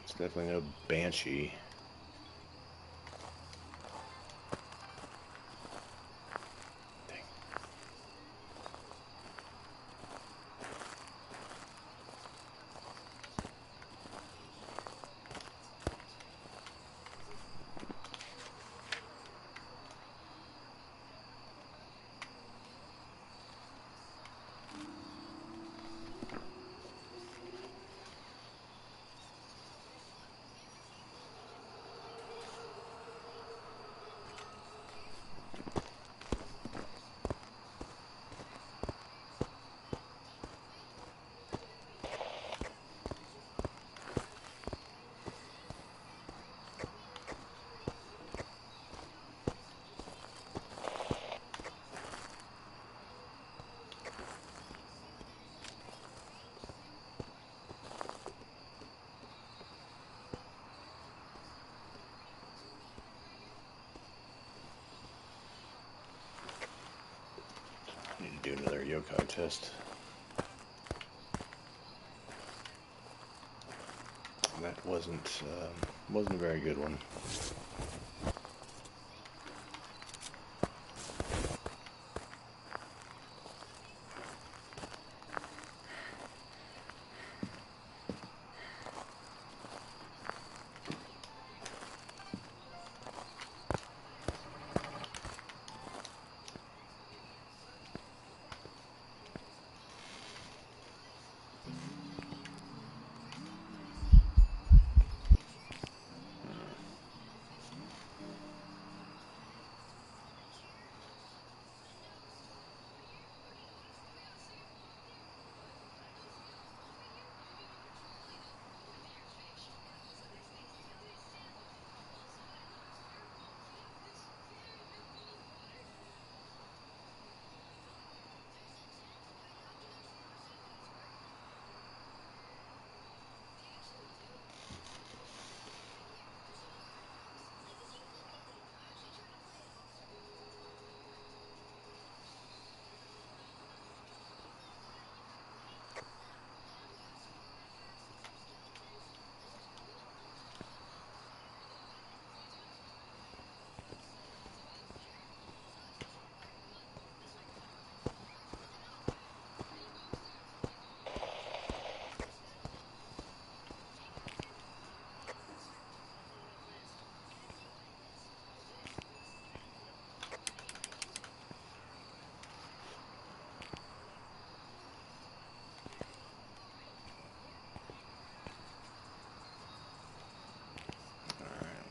It's definitely no Banshee. Dang. do another yokai test. That wasn't a very good one.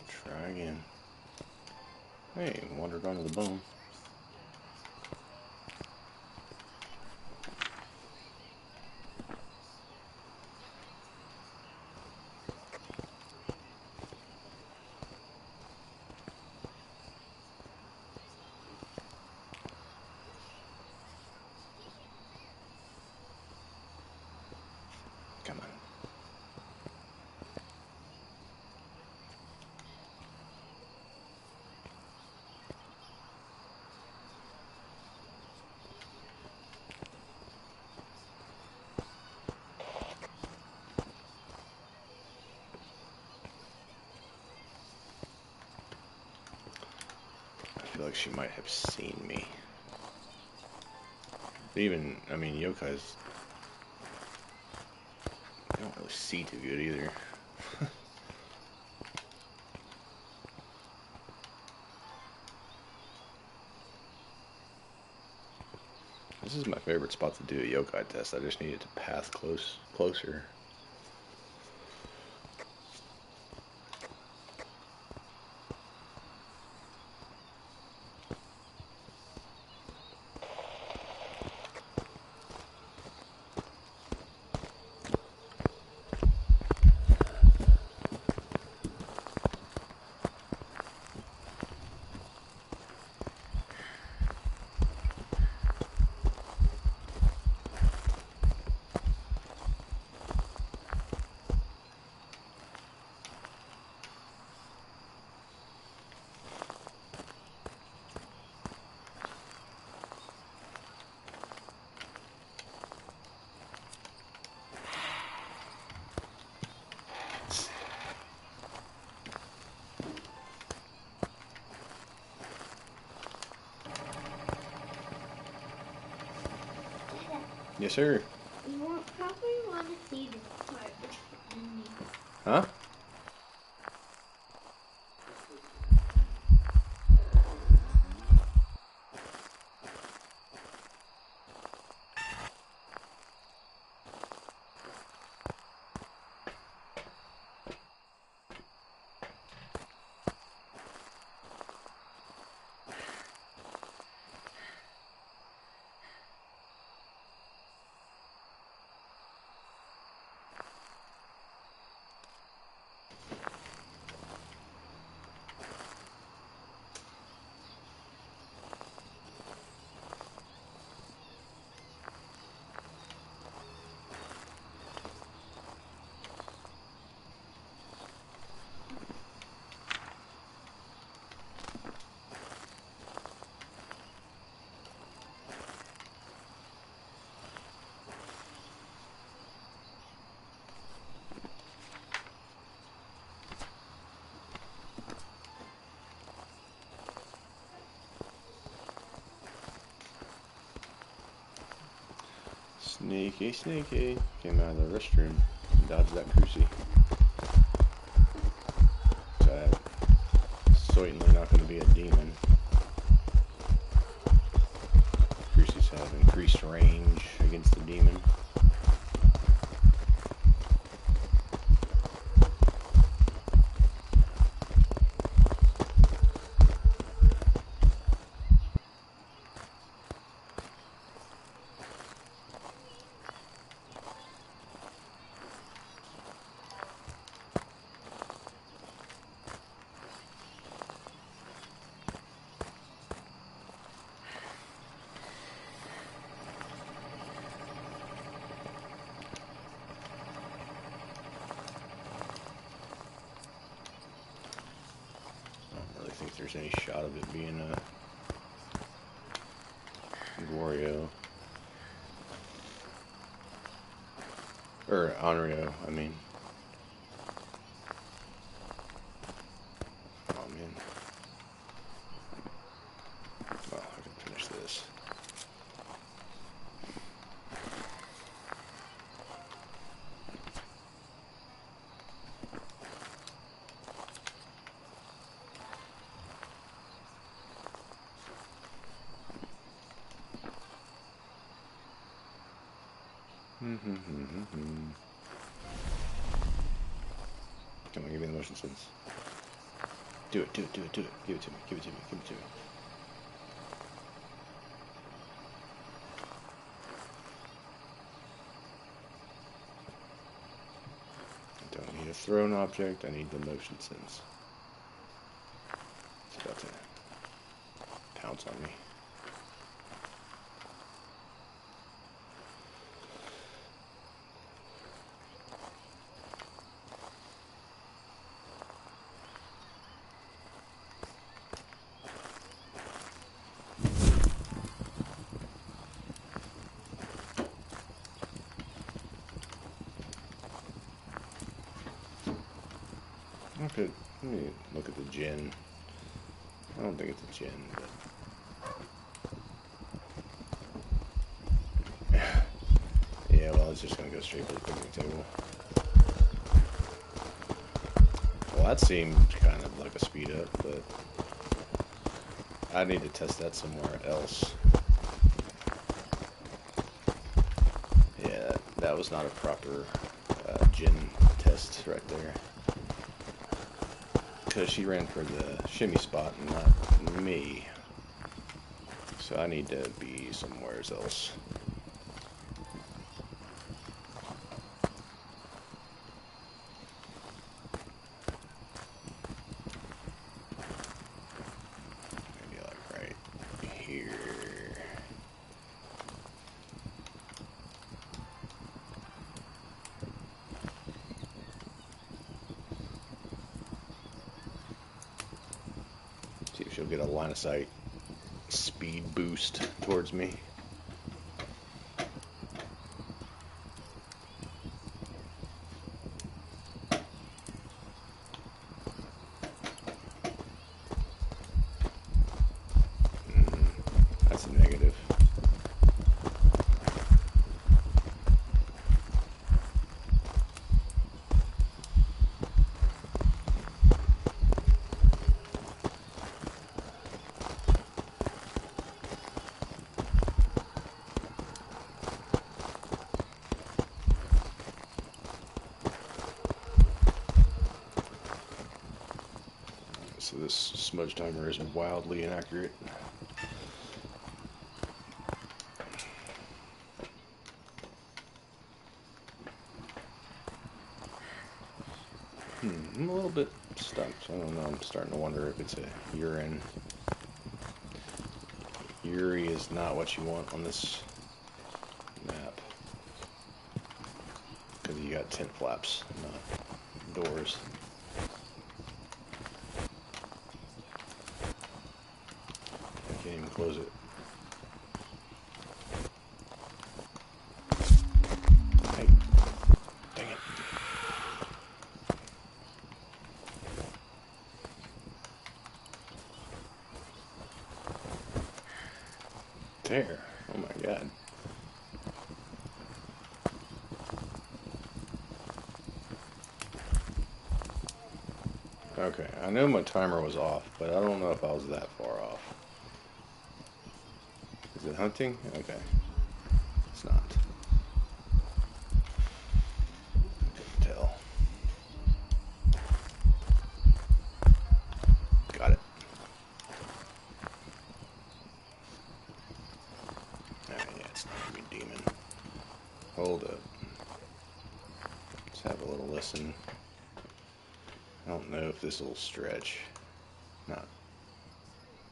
Try again. Hey, wandered onto the bone. Come on. I feel like she might have seen me. But even, I mean, yokais, they don't really see too good either. This is my favorite spot to do a yokai test. I just needed to path closer. Yes, sir. You won't probably want to see this part behind me. Huh? Sneaky, sneaky. Came out of the restroom. Dodged that crucie. So that's certainly not going to be a demon. Crucies have increased range against the demon. I think there's any shot of it being a Wario or Onryo, I mean. Oh man. Well, I can finish this. Come on, give me the motion sense. Do it, do it, do it, do it. Give it to me, give it to me, give it to me. I don't need a thrown object, I need the motion sense. It's about to pounce on me. Okay, let me look at the gin. I don't think it's a gin, but yeah, well, it's just gonna go straight to the picnic table. Well, that seemed kind of like a speed up, but I need to test that somewhere else. Yeah, that was not a proper gin test right there. Because she ran for the shimmy spot and not me. So I need to be somewhere else. Maybe like right here. See if she'll get a line of sight speed boost towards me. That's a negative. So this smudge timer is wildly inaccurate. I'm a little bit stumped. I don't know. I'm starting to wonder if it's a urine. Yuri is not what you want on this map. Because you got tent flaps, not doors. I can't even close it. Hey. Dang it. There. Oh my god. Okay, I know my timer was off, but I don't know if I was that far off. Is it hunting? Okay. It's not. Couldn't tell. Got it. Alright, yeah, it's not gonna be demon. Hold up. Let's have a little listen. I don't know if this will stretch. Not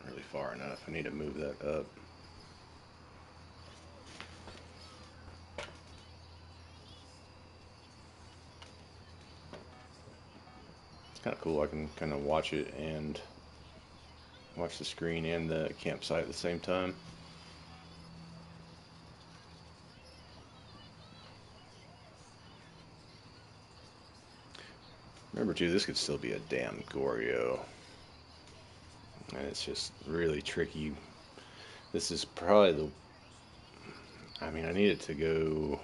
really far enough. I need to move that up. It's kind of cool. I can kind of watch it and watch the screen and the campsite at the same time. Remember too, this could still be a damn Goryo. And it's just really tricky. This is probably the... I mean, I need it to go...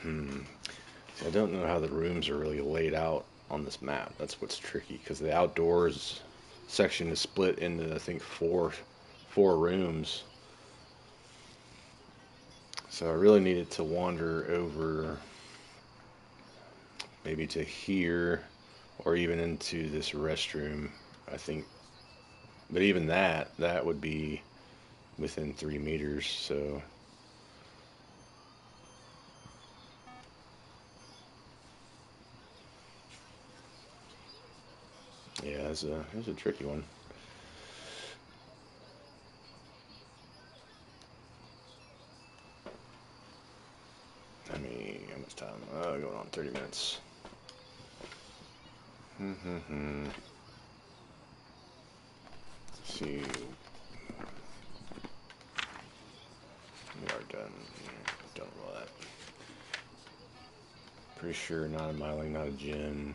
So I don't know how the rooms are really laid out on this map. That's what's tricky, because the outdoors section is split into, I think, four rooms. So I really needed to wander over maybe to here or even into this restroom, I think. But even that would be within 3 meters, so... Yeah, it's a tricky one. I mean, how much time? Going on 30 minutes. Let's see. We are done. Done with all that. Pretty sure not a Myling, not a Jin.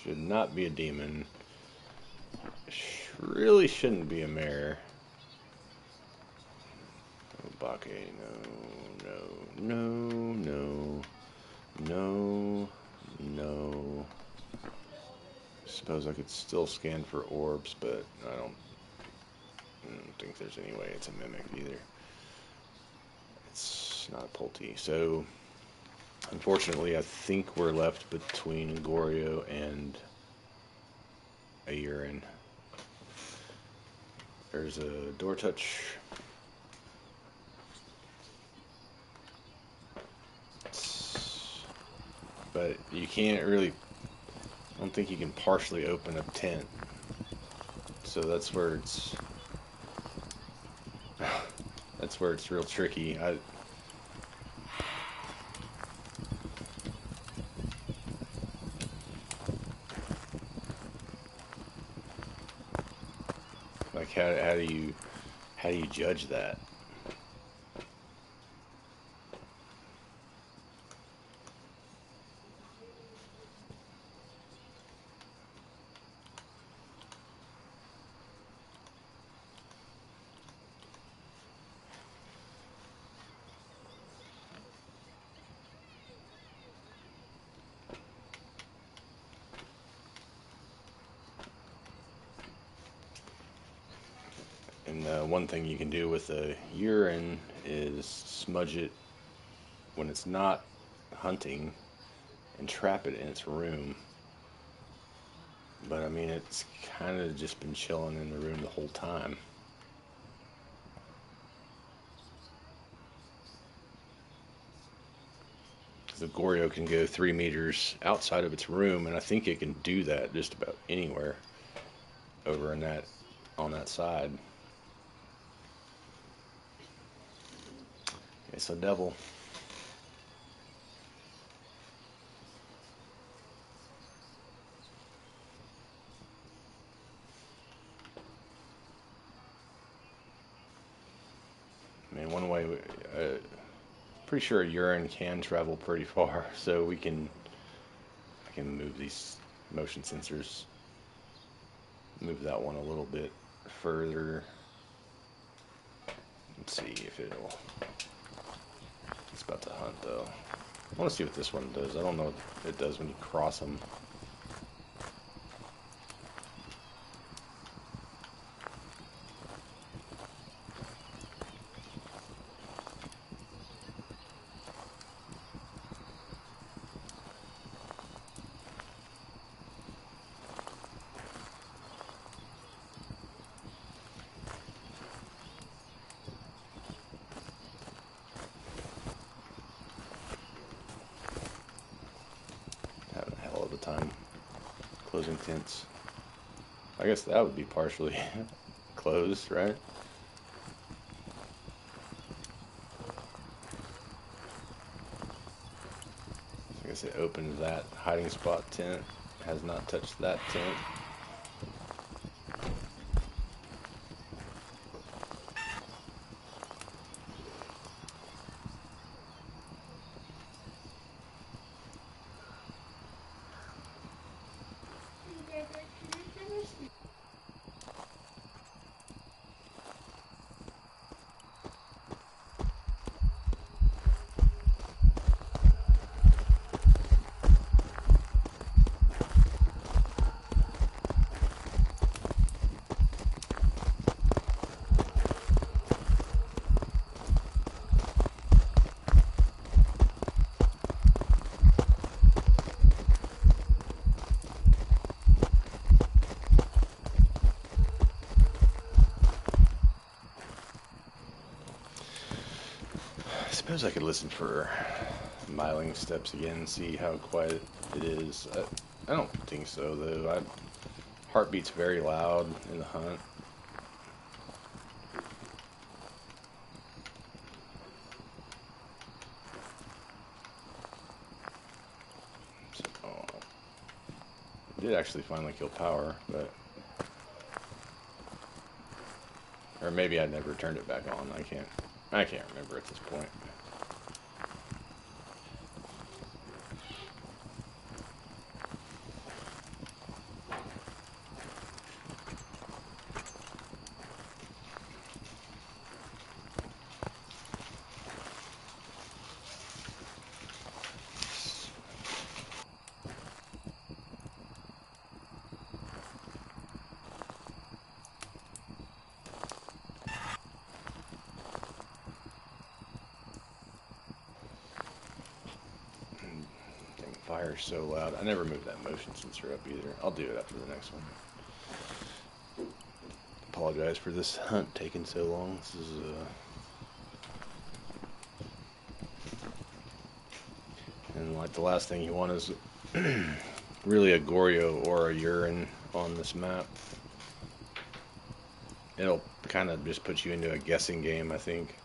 Should not be a demon. Really shouldn't be a mare. Obake, no. Suppose I could still scan for orbs, but I don't think there's any way it's a mimic either. It's not a Pulte. So, unfortunately, I think we're left between Goryo and a urine. There's a door touch. But you can't really... I don't think you can partially open a tent. So that's where it's... That's where it's real tricky. Like how do you judge that? And one thing you can do with a urine is smudge it when it's not hunting and trap it in its room. But I mean, it's kind of just been chilling in the room the whole time. The Goryo can go 3 meters outside of its room, and I think it can do that just about anywhere over in that, on that side. Okay, so devil. I mean, one way, pretty sure urine can travel pretty far, so I can move these motion sensors, move that one a little bit further. Let's see if it'll... It's about to hunt though. I want to see what this one does. I don't know what it does when you cross them. tents. I guess that would be partially closed, right? I guess it opened that hiding spot tent. Has not touched that tent. I suppose I could listen for miling steps again and see how quiet it is. I don't think so, though. Heartbeat's very loud in the hunt. So, I did actually finally kill power, but... Or maybe I never turned it back on. I can't remember at this point. Fire's so loud. I never moved that motion sensor up either. I'll do it after the next one. Apologize for this hunt taking so long. This is and like the last thing you want is really a Goryo or a urine on this map. It'll kind of just put you into a guessing game, I think.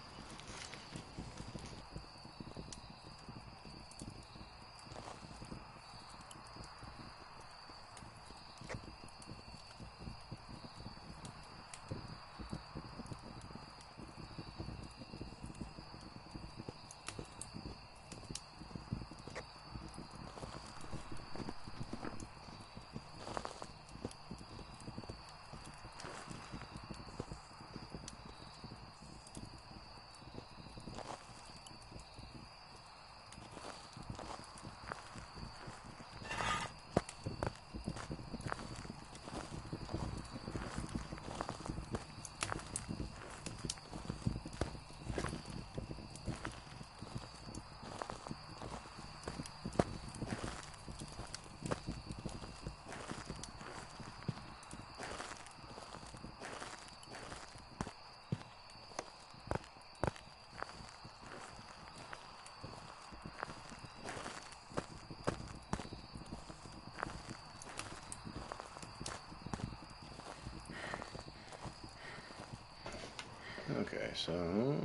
Okay, so...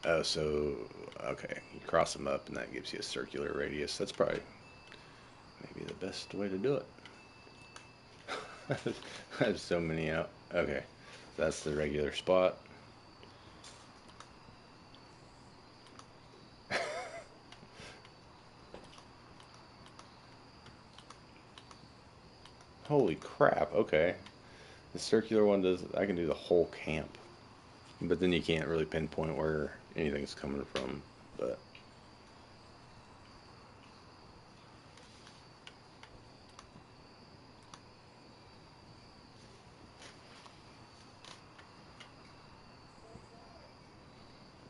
Oh, so... Okay, you cross them up and that gives you a circular radius. That's probably maybe the best way to do it. I have so many out. Okay, that's the regular spot. Holy crap, okay. The circular one does... I can do the whole camp. But then you can't really pinpoint where anything's coming from. But...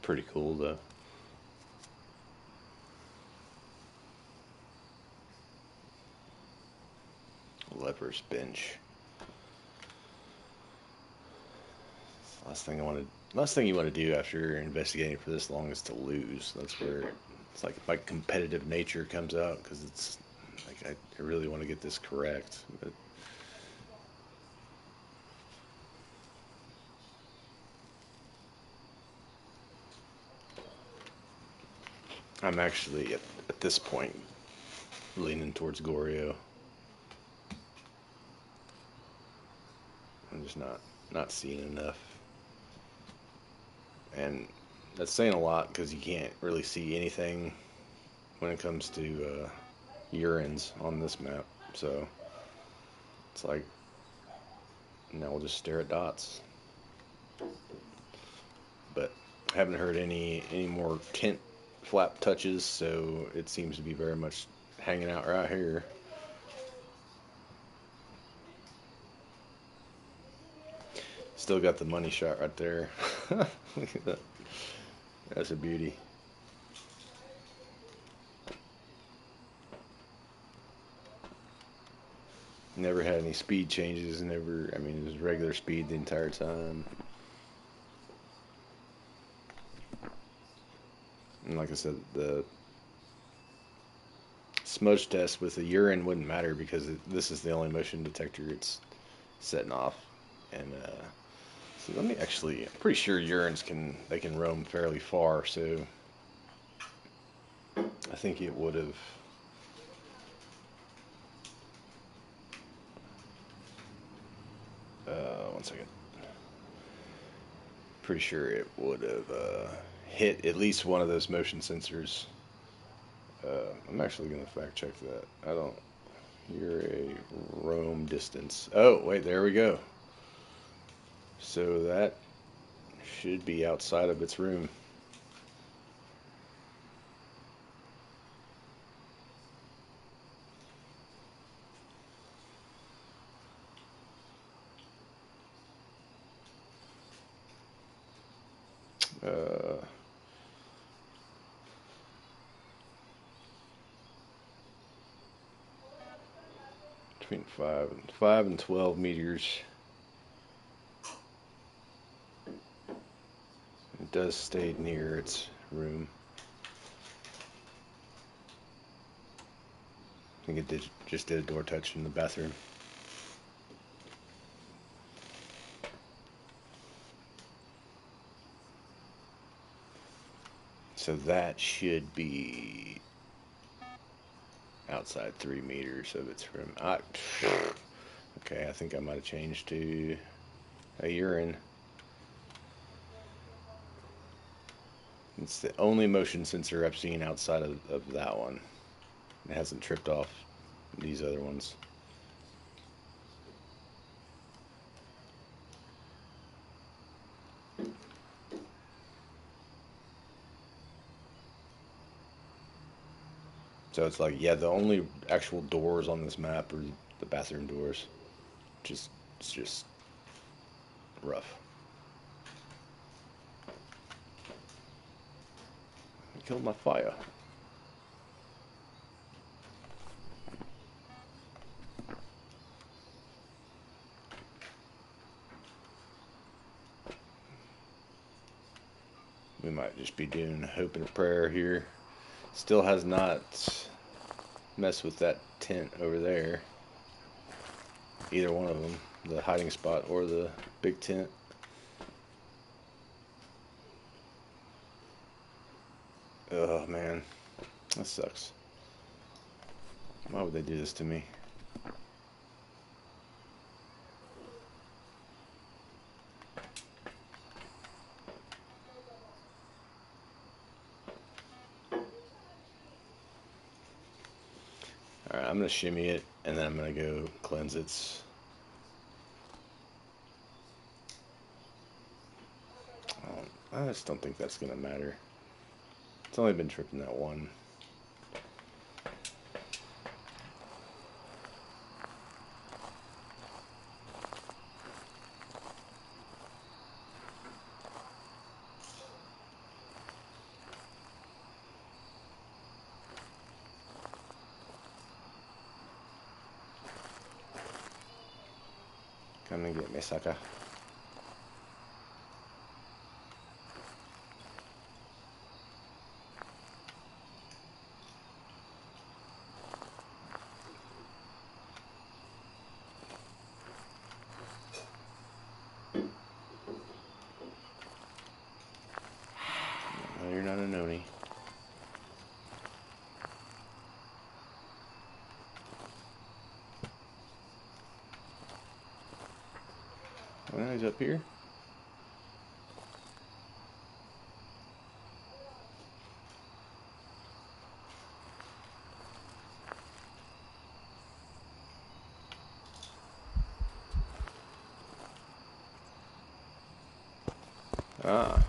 Pretty cool, though. Leper's bench. Last thing you want to do after investigating for this long is to lose. That's where it's like my competitive nature comes out, because it's Like I really want to get this correct, but I'm actually at this point leaning towards Goryo. I'm just not seeing enough, and that's saying a lot because you can't really see anything when it comes to urines on this map. So it's like now we'll just stare at dots. But I haven't heard any more tint flap touches, so it seems to be very much hanging out right here. Still got the money shot right there. Look at that. That's a beauty. Never had any speed changes. Never, I mean, it was regular speed the entire time. And like I said, the smudge test with the urine wouldn't matter because this is the only motion detector it's setting off. And so let me actually, I'm pretty sure urines they can roam fairly far, so I think it would have. One second. Pretty sure it would have hit at least one of those motion sensors. I'm actually gonna fact check that. I don't. You're a roam distance. Oh wait, there we go. So that should be outside of its room. Uh, between 5 and 12 meters. It does stay near its room. I think it just did a door touch in the bathroom. So that should be outside 3 meters of its room. Okay, I think I might have changed to a urine. It's the only motion sensor I've seen outside of that one. It hasn't tripped off these other ones. So it's like, yeah, the only actual doors on this map are the bathroom doors. It's just rough. I killed my fire. We might just be doing a hope and a prayer here. Still has not messed with that tent over there. Either one of them, the hiding spot or the big tent. Oh man, that sucks. Why would they do this to me? Alright, I'm gonna shimmy it and then I'm gonna go cleanse its. I just don't think that's gonna matter. It's only been tripping that one. Come and get me, sucker. noni. Well, he's up here. Ah.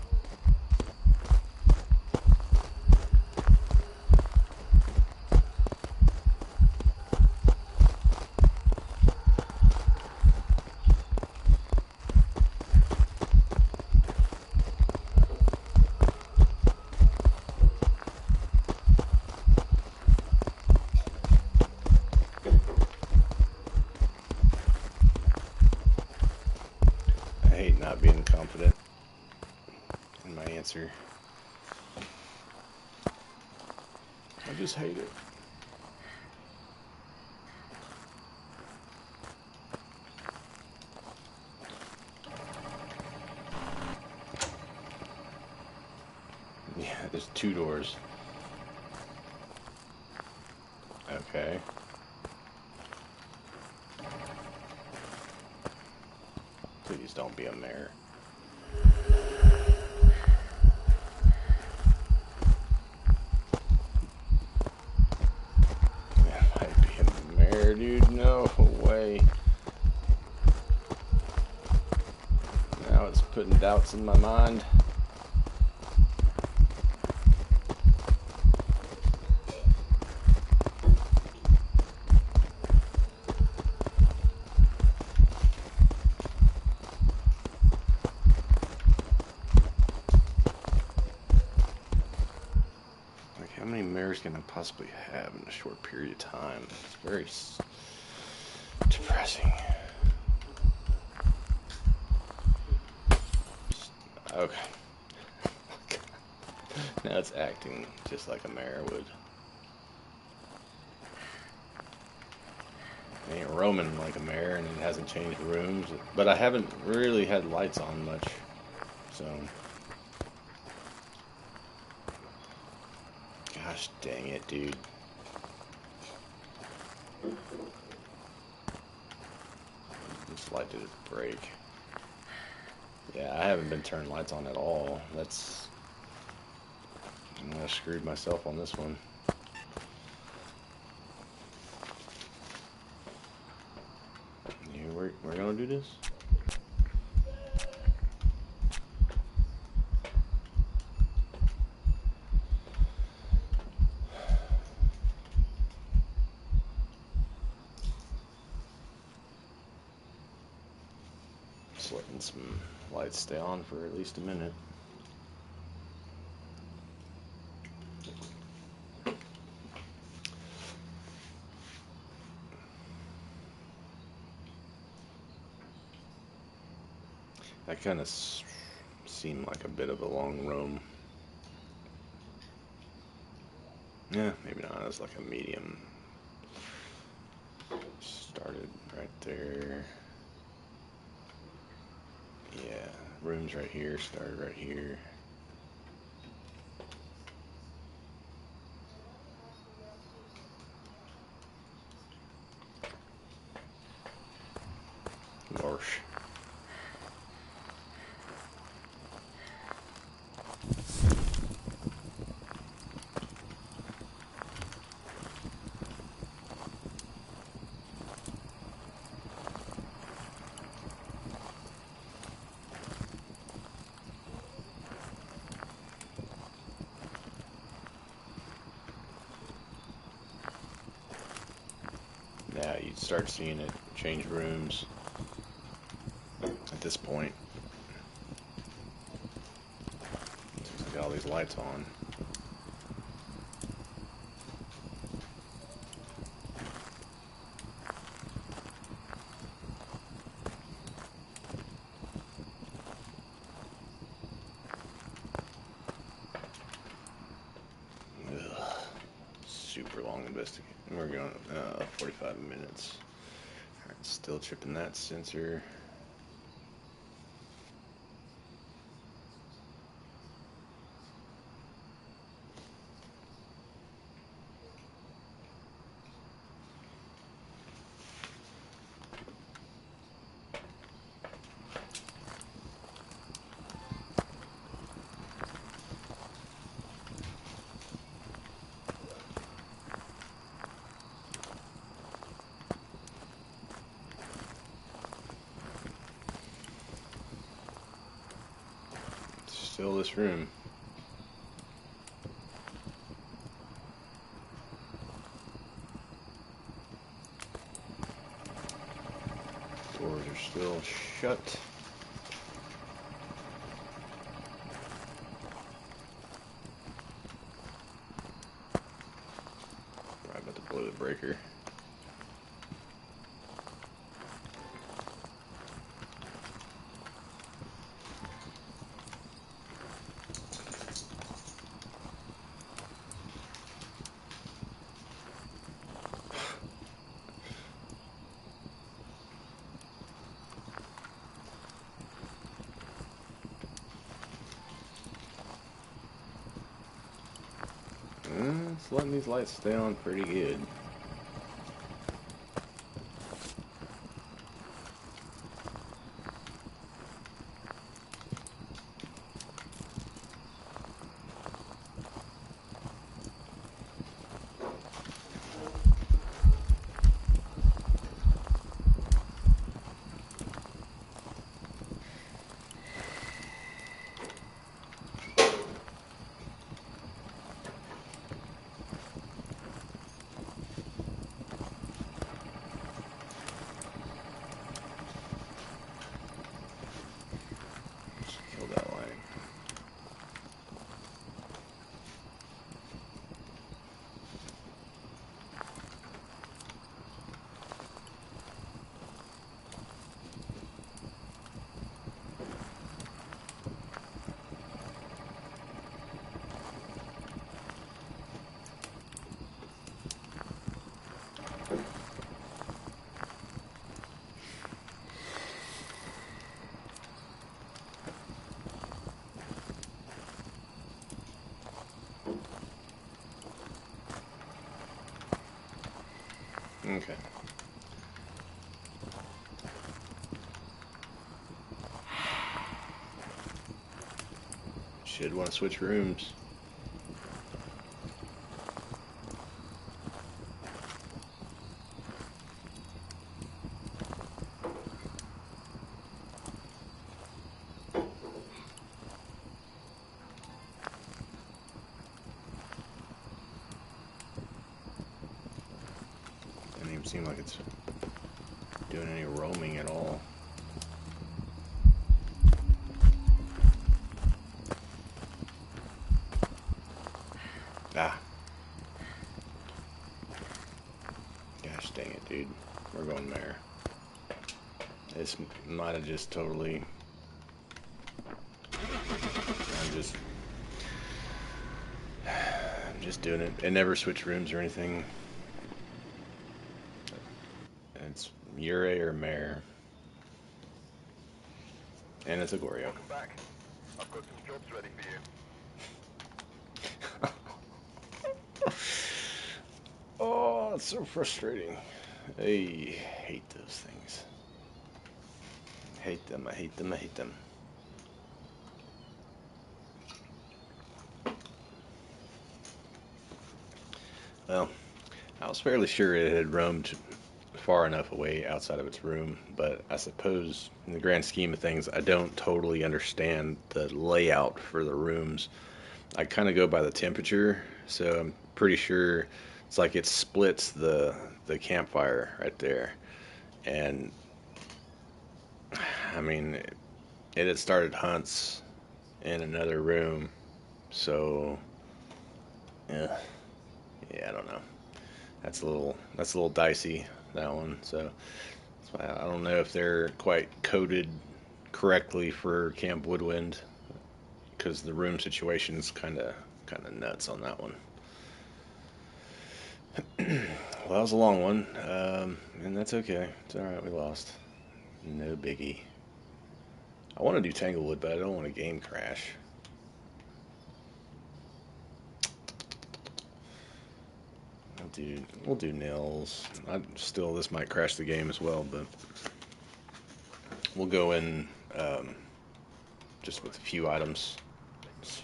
I hate not being confident in my answer. I just hate it. Yeah, there's 2 doors. Okay. Please don't be a mare. That might be a mare, dude. No way. Now it's putting doubts in my mind. How many mares can I possibly have in a short period of time? It's very depressing. Okay. Now it's acting just like a mare would. It ain't roaming like a mare, and it hasn't changed rooms. But I haven't really had lights on much, so. Gosh dang it, dude. This light did it break. Yeah, I haven't been turning lights on at all. I'm gonna screwed myself on this one. Yeah, we're gonna do this? Just letting some lights stay on for at least a minute. That kind of seemed like a bit of a long roam. Yeah, maybe not. It was like a medium. Started right there. Yeah, rooms right here, started right here. Gosh. Yeah, you'd start seeing it change rooms at this point. Just got all these lights on. Ugh. Super long investigation. We're going 45 minutes. Alright, still tripping that sensor. Still this room. Doors are still shut. Right about to blow the breaker. It's letting these lights stay on pretty good. Kill that light. Okay. Should want to switch rooms. Doesn't even seem like it's doing any roaming at all. Ah. Gosh dang it, dude. We're going there. This might have just totally... I'm just doing it. It never switched rooms or anything. It's Ure or Mare. And it's a Goryo. Welcome back. I've got some jobs ready for you. Oh, it's so frustrating. I hate those things. Hate them, I hate them, I hate them. Well, I was fairly sure it had roamed far enough away outside of its room, but I suppose in the grand scheme of things, I don't totally understand the layout for the rooms. I kind of go by the temperature, so I'm pretty sure it's like it splits the campfire right there. And I mean, it had started hunts in another room, so yeah, I don't know. That's a little dicey, that one. So I don't know if they're quite coded correctly for Camp Woodwind, because the room situation's kind of nuts on that one. Well, that was a long one, and that's okay. It's all right. We lost. No biggie. I want to do Tanglewood, but I don't want a game crash. We'll do nails. This might crash the game as well, but we'll go in just with a few items,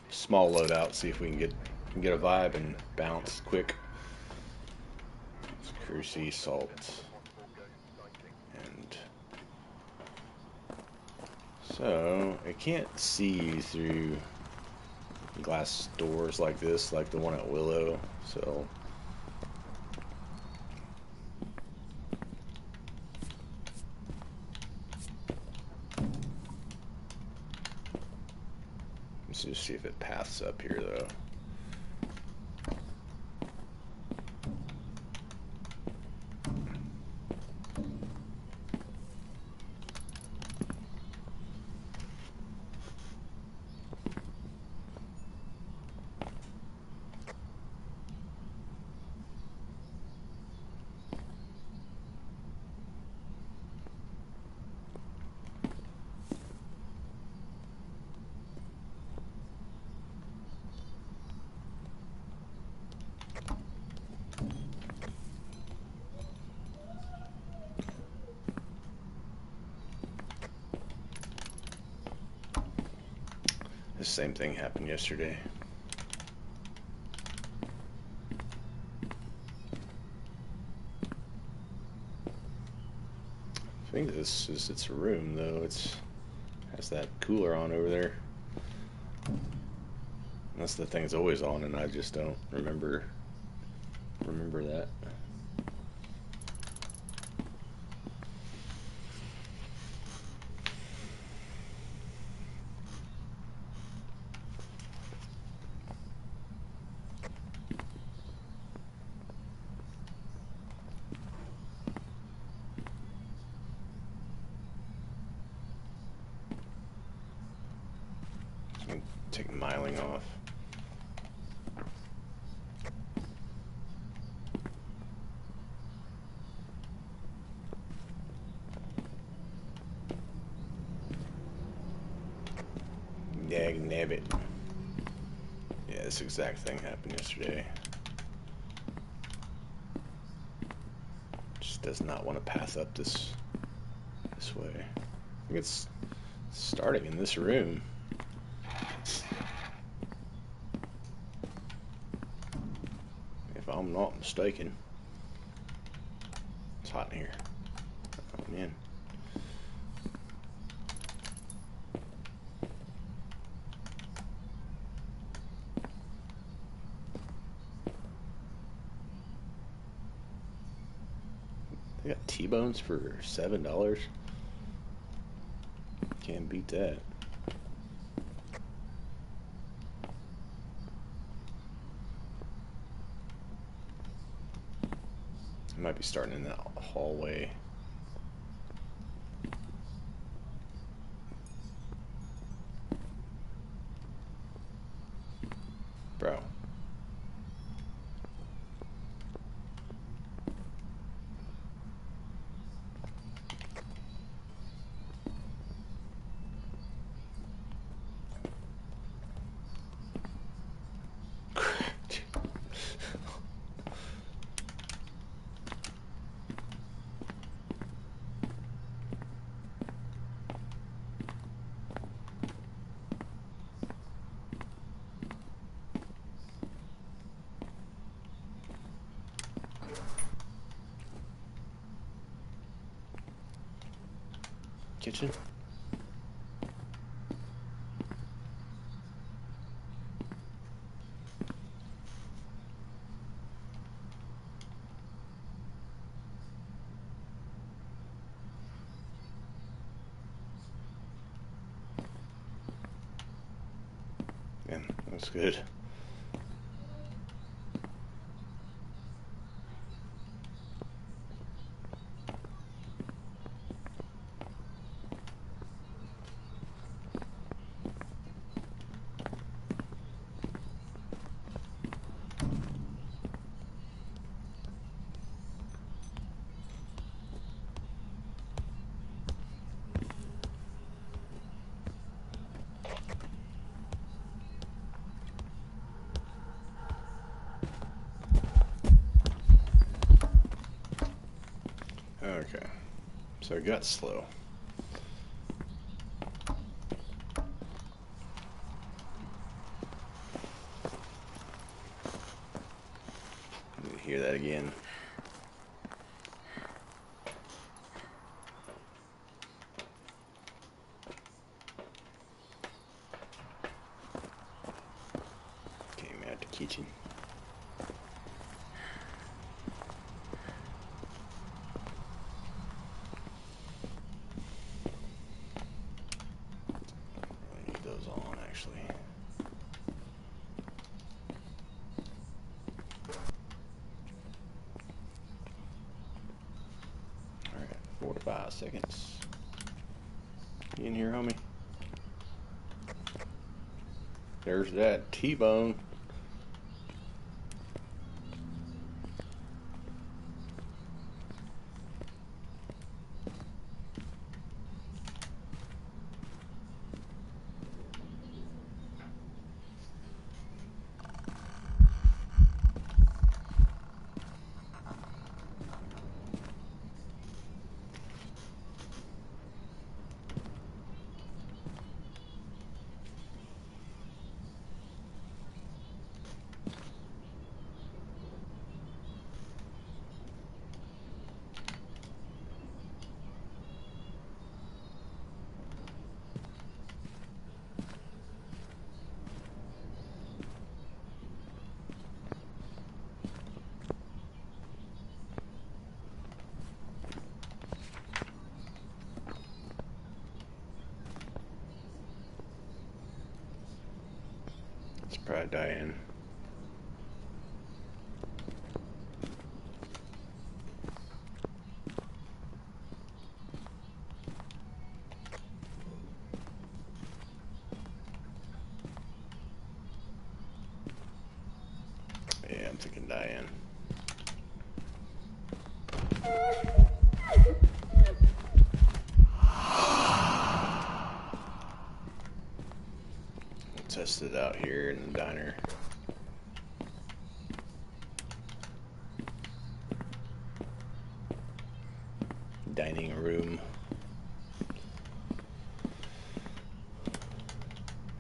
small loadout. See if we can get a vibe and bounce quick. Cruci, salt, and so I can't see you through glass doors like this, like the one at Willow. So let's just see if it paths up here though. The same thing happened yesterday. I think this is its room though. It's has that cooler on over there. That's the thing's always on, and I just don't remember that. Take miling off. Dag nabbit. Yeah, this exact thing happened yesterday. Just does not want to pass up this way. I think it's starting in this room. If I'm not mistaken. It's hot in here. Oh man. They got T-bones for $7. Can't beat that. I might be starting in that hallway. Bro. Kitchen? Yeah, that's good. Okay, so it got slow. Let me hear that again. 45 seconds. You in here, homie? There's that T-bone. It's probably Diane. Yeah, I'm thinking Diane. We'll test it out here in the diner. Dining room.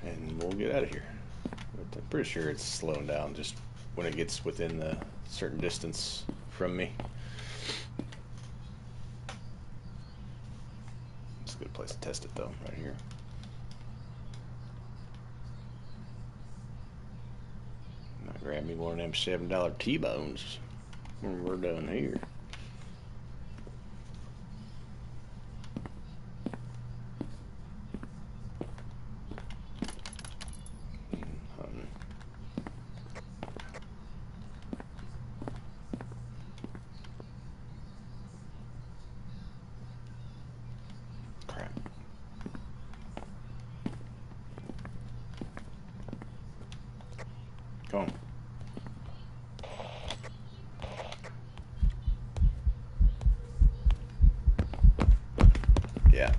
And we'll get out of here. But I'm pretty sure it's slowing down just when it gets within a certain distance from me. It's a good place to test it though, right here. Might grab me one of them $7 T-bones when we're done here. Crap. Come on. Yeah.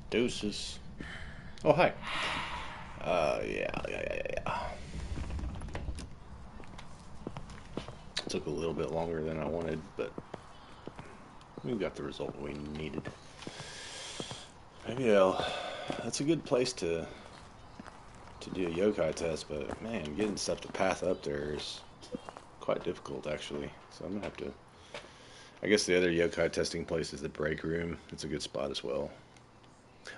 Deuces. Oh, hi. Yeah. Took a little bit longer than I wanted, but we got the result we needed. Maybe that's a good place to do a yokai test, but man, getting stuff to path up there is quite difficult actually. So I'm gonna have to. I guess the other yokai testing place is the break room. It's a good spot as well.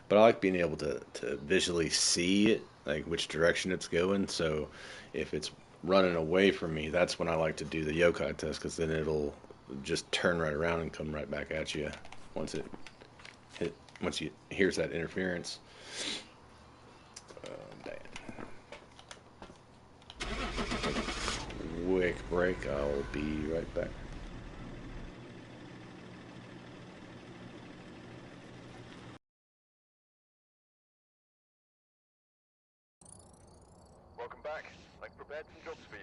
But I like being able to visually see it, like which direction it's going. So if it's running away from me, that's when I like to do the yokai test, because then it'll just turn right around and come right back at you once it hears that interference. Quick break. I'll be right back. Welcome back. I've prepared some jobs for you.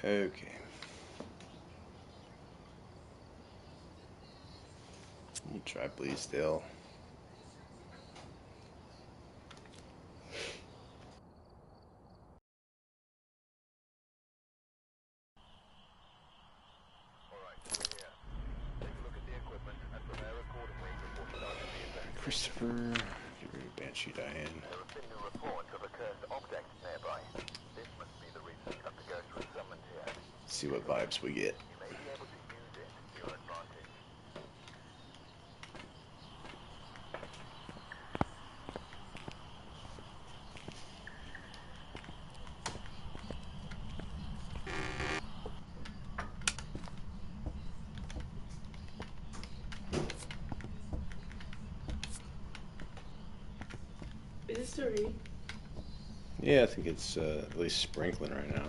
Okay. We'll try Bleed Still. Christopher, get rid of Banshee Diane. There have been new reports of a cursed object nearby. This must be the reason Dr. Ghost was summoned here. See what vibes we get. You may be able to use it to your advantage. Is it still raining? Yeah, I think it's at least sprinkling right now.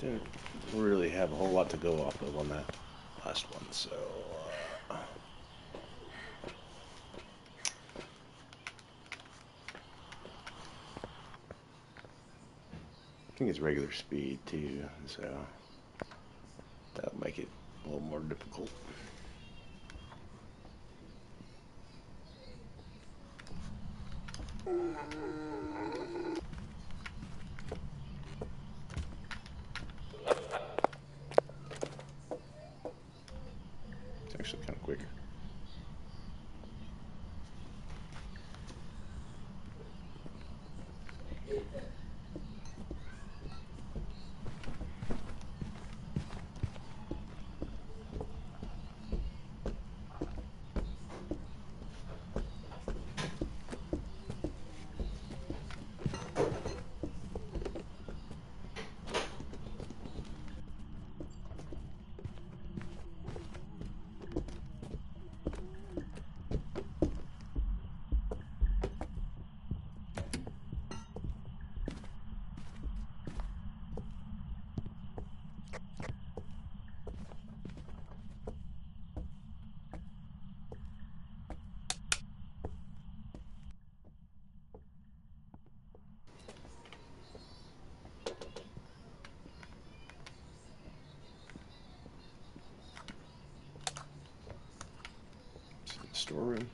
Didn't really have a whole lot to go off of on that last one, so I think it's regular speed too, so that'll make it a little more difficult. It's actually kind of quicker. Storeroom.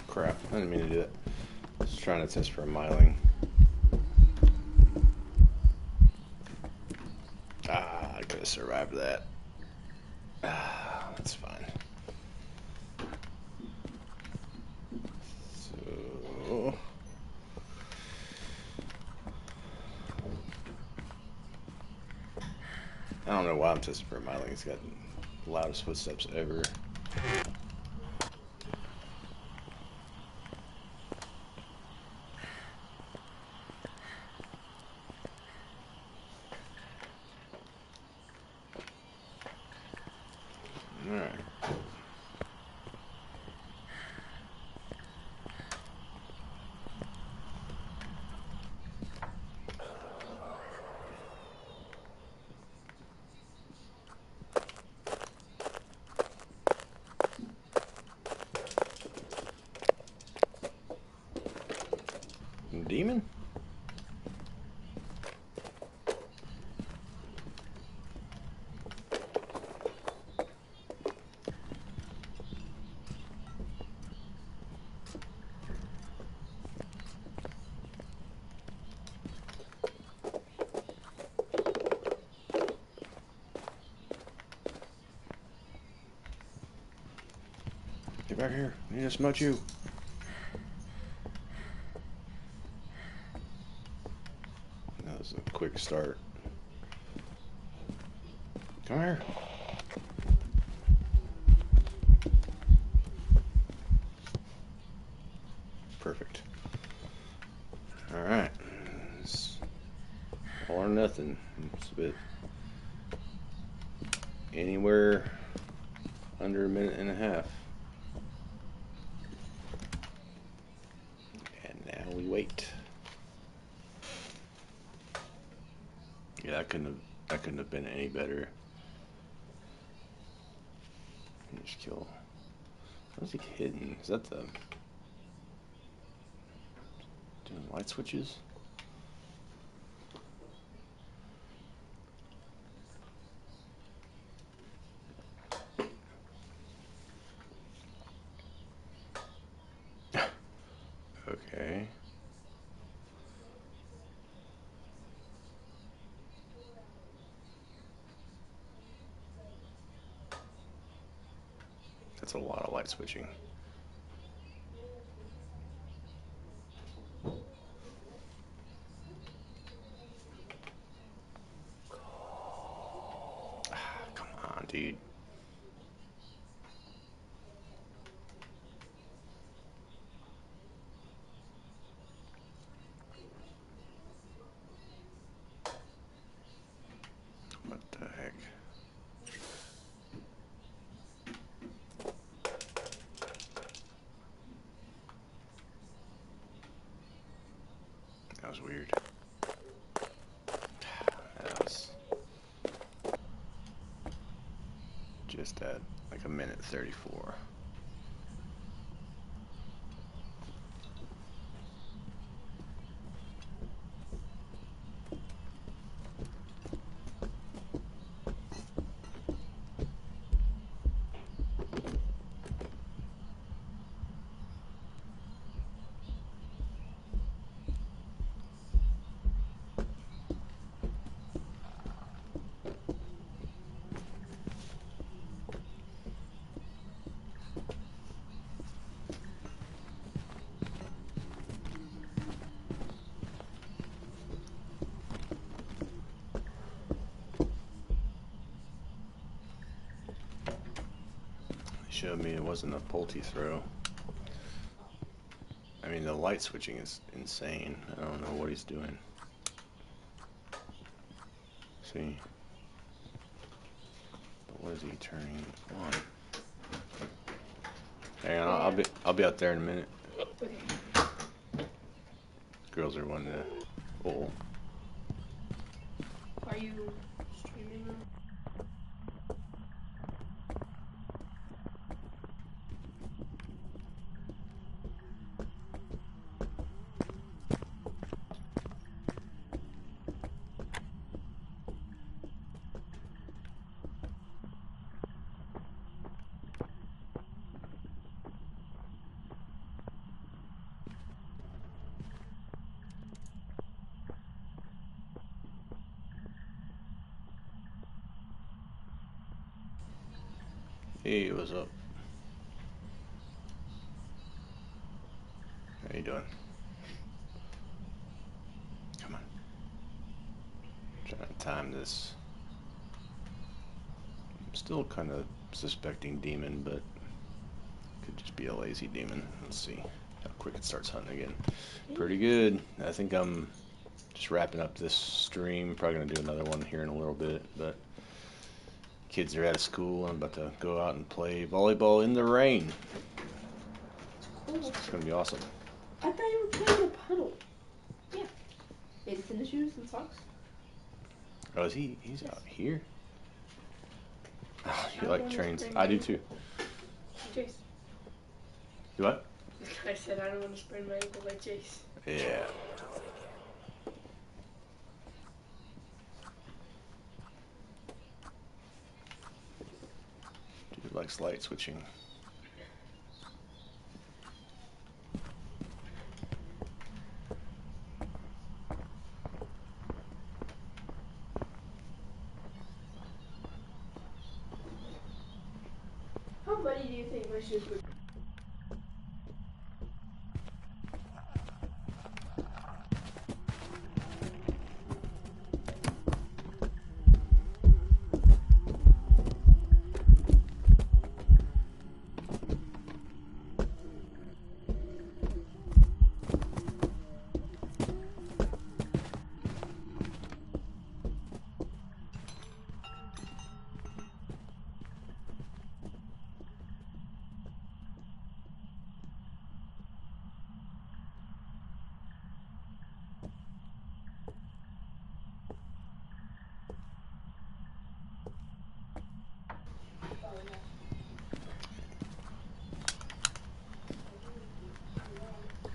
Crap, I didn't mean to do that. I was trying to test for a miling. I could have survived that. That's fine. So... I don't know why I'm testing for a miling. It's got the loudest footsteps ever. Alright. Demon? Get back here. I need to smudge you. That was a quick start. Come here. Perfect. Alright. All or nothing. It's a bit anywhere under a minute and a half. And now we wait. Yeah, that couldn't have been any better. Finish kill. What's he hitting? Is that the doing light switches? Okay. That's a lot of light switching. Come on, dude. What the heck? That was weird. That was just at like a minute 34. Showed me it wasn't a Pulte throw. I mean, the light switching is insane. I don't know what he's doing. See? But what is he turning on? Hang on, I'll be out there in a minute. Okay. Girls are wanting to. Oh. Are you streaming now? Hey, what's up? How you doing? Come on. Trying to time this. I'm still kind of suspecting demon, but could just be a lazy demon. Let's see how quick it starts hunting again. Pretty good. I think I'm just wrapping up this stream. Probably gonna do another one here in a little bit, but Kids are out of school. I'm about to go out and play volleyball in the rain. Cool. It's gonna be awesome. I thought you were playing in a puddle. Yeah. Maybe tennis shoes and socks. Oh, is he? He's out here. Oh, you I like wanna trains? spring I do my- too. Chase. You what? I said I don't want to sprain my ankle like Chase. Yeah. Dude likes light switching. How muddy do you think my shoes would be?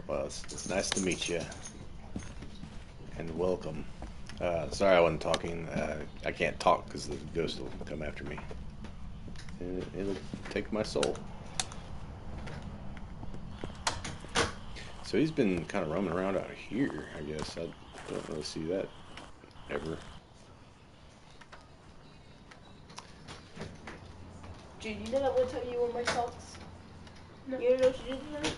Well, it's nice to meet you, and welcome. Sorry I wasn't talking. I can't talk because the ghost will come after me. And it'll take my soul. So he's been kind of roaming around out here, I guess. I don't really see that ever. Dude, you know that one time you wore my socks? No. You don't know what you did tonight?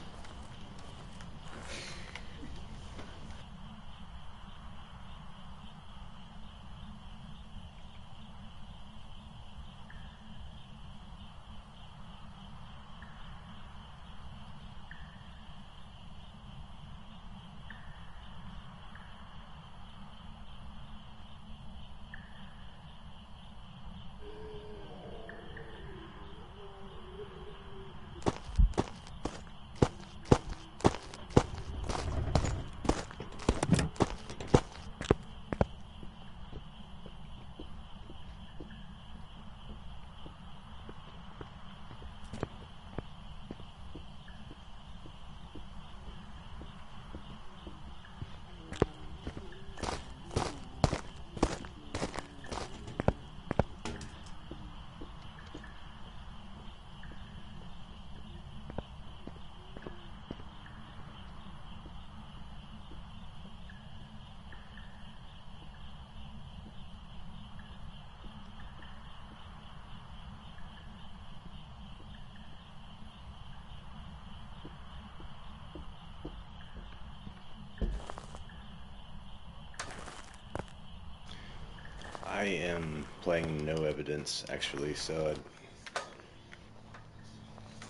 I am playing no evidence, actually, so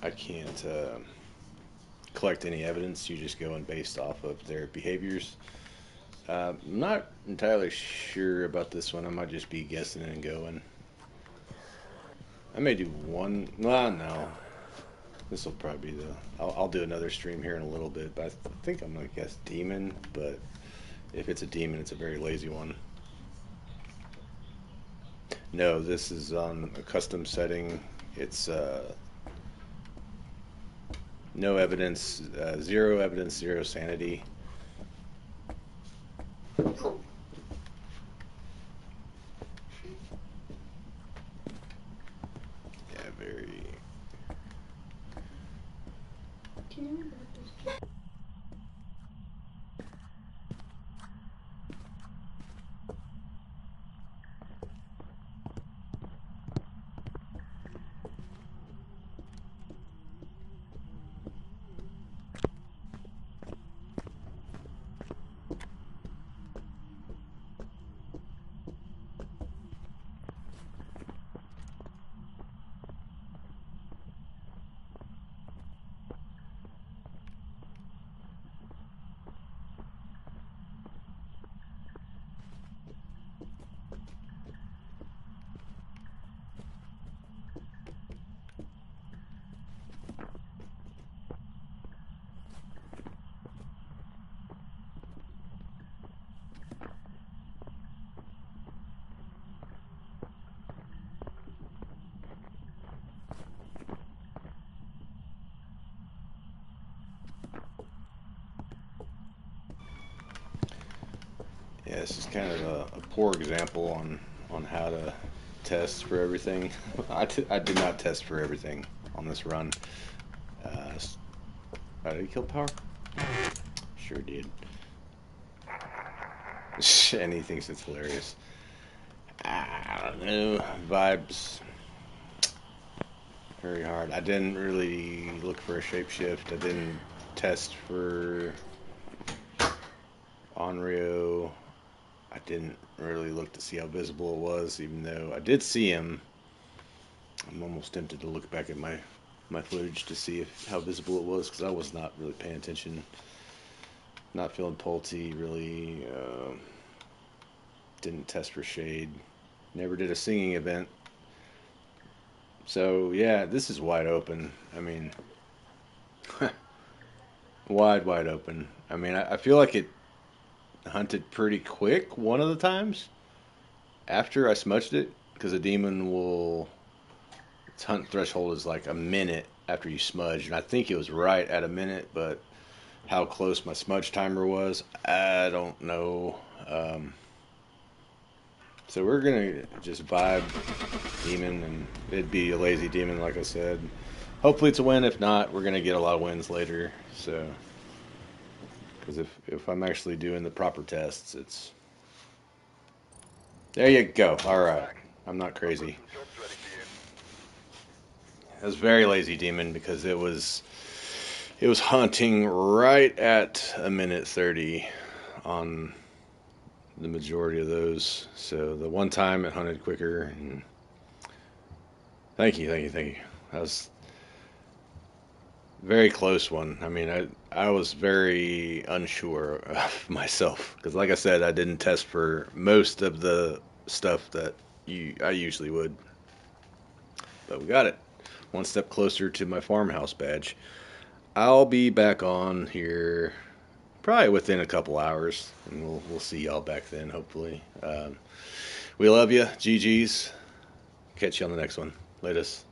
I can't collect any evidence. You just go in based off of their behaviors. I'm not entirely sure about this one. I might just be guessing and going. I may do one. Well, no. This will probably be the. I'll do another stream here in a little bit, but I think I'm gonna guess demon. But if it's a demon, it's a very lazy one. No, this is on a custom setting. It's no evidence, zero evidence, zero sanity. Yeah, very. Can you remember this? it's just kind of a poor example on how to test for everything. I did not test for everything on this run. Did he kill power? Sure did. And he thinks it's hilarious. I don't know. Vibes. Very hard. I didn't really look for a shapeshift. I didn't test for Onryo. I didn't really look to see how visible it was, even though I did see him. I'm almost tempted to look back at my footage to see how visible it was, because I was not really paying attention. Not feeling pulty, really. Didn't test for shade. Never did a singing event. So, yeah, this is wide open. I mean, wide open. I mean, I feel like it hunted pretty quick one of the times after I smudged it, because a demon will, its hunt threshold is like a minute after you smudge, and I think it was right at a minute, but how close my smudge timer was, I don't know. So we're gonna just vibe demon, and it'd be a lazy demon, like I said. Hopefully it's a win. If not, we're gonna get a lot of wins later. So, because if I'm actually doing the proper tests, it's there. You go. All right, I'm not crazy. It was very lazy demon because it was hunting right at a minute 30 on the majority of those. So the one time it hunted quicker, and thank you. That was a very close one. I mean, I was very unsure of myself because, like I said, I didn't test for most of the stuff that I usually would. But we got it. One step closer to my farmhouse badge. I'll be back on here probably within a couple hours, and we'll see y'all back then, hopefully. We love you. GG's. Catch you on the next one. Latest.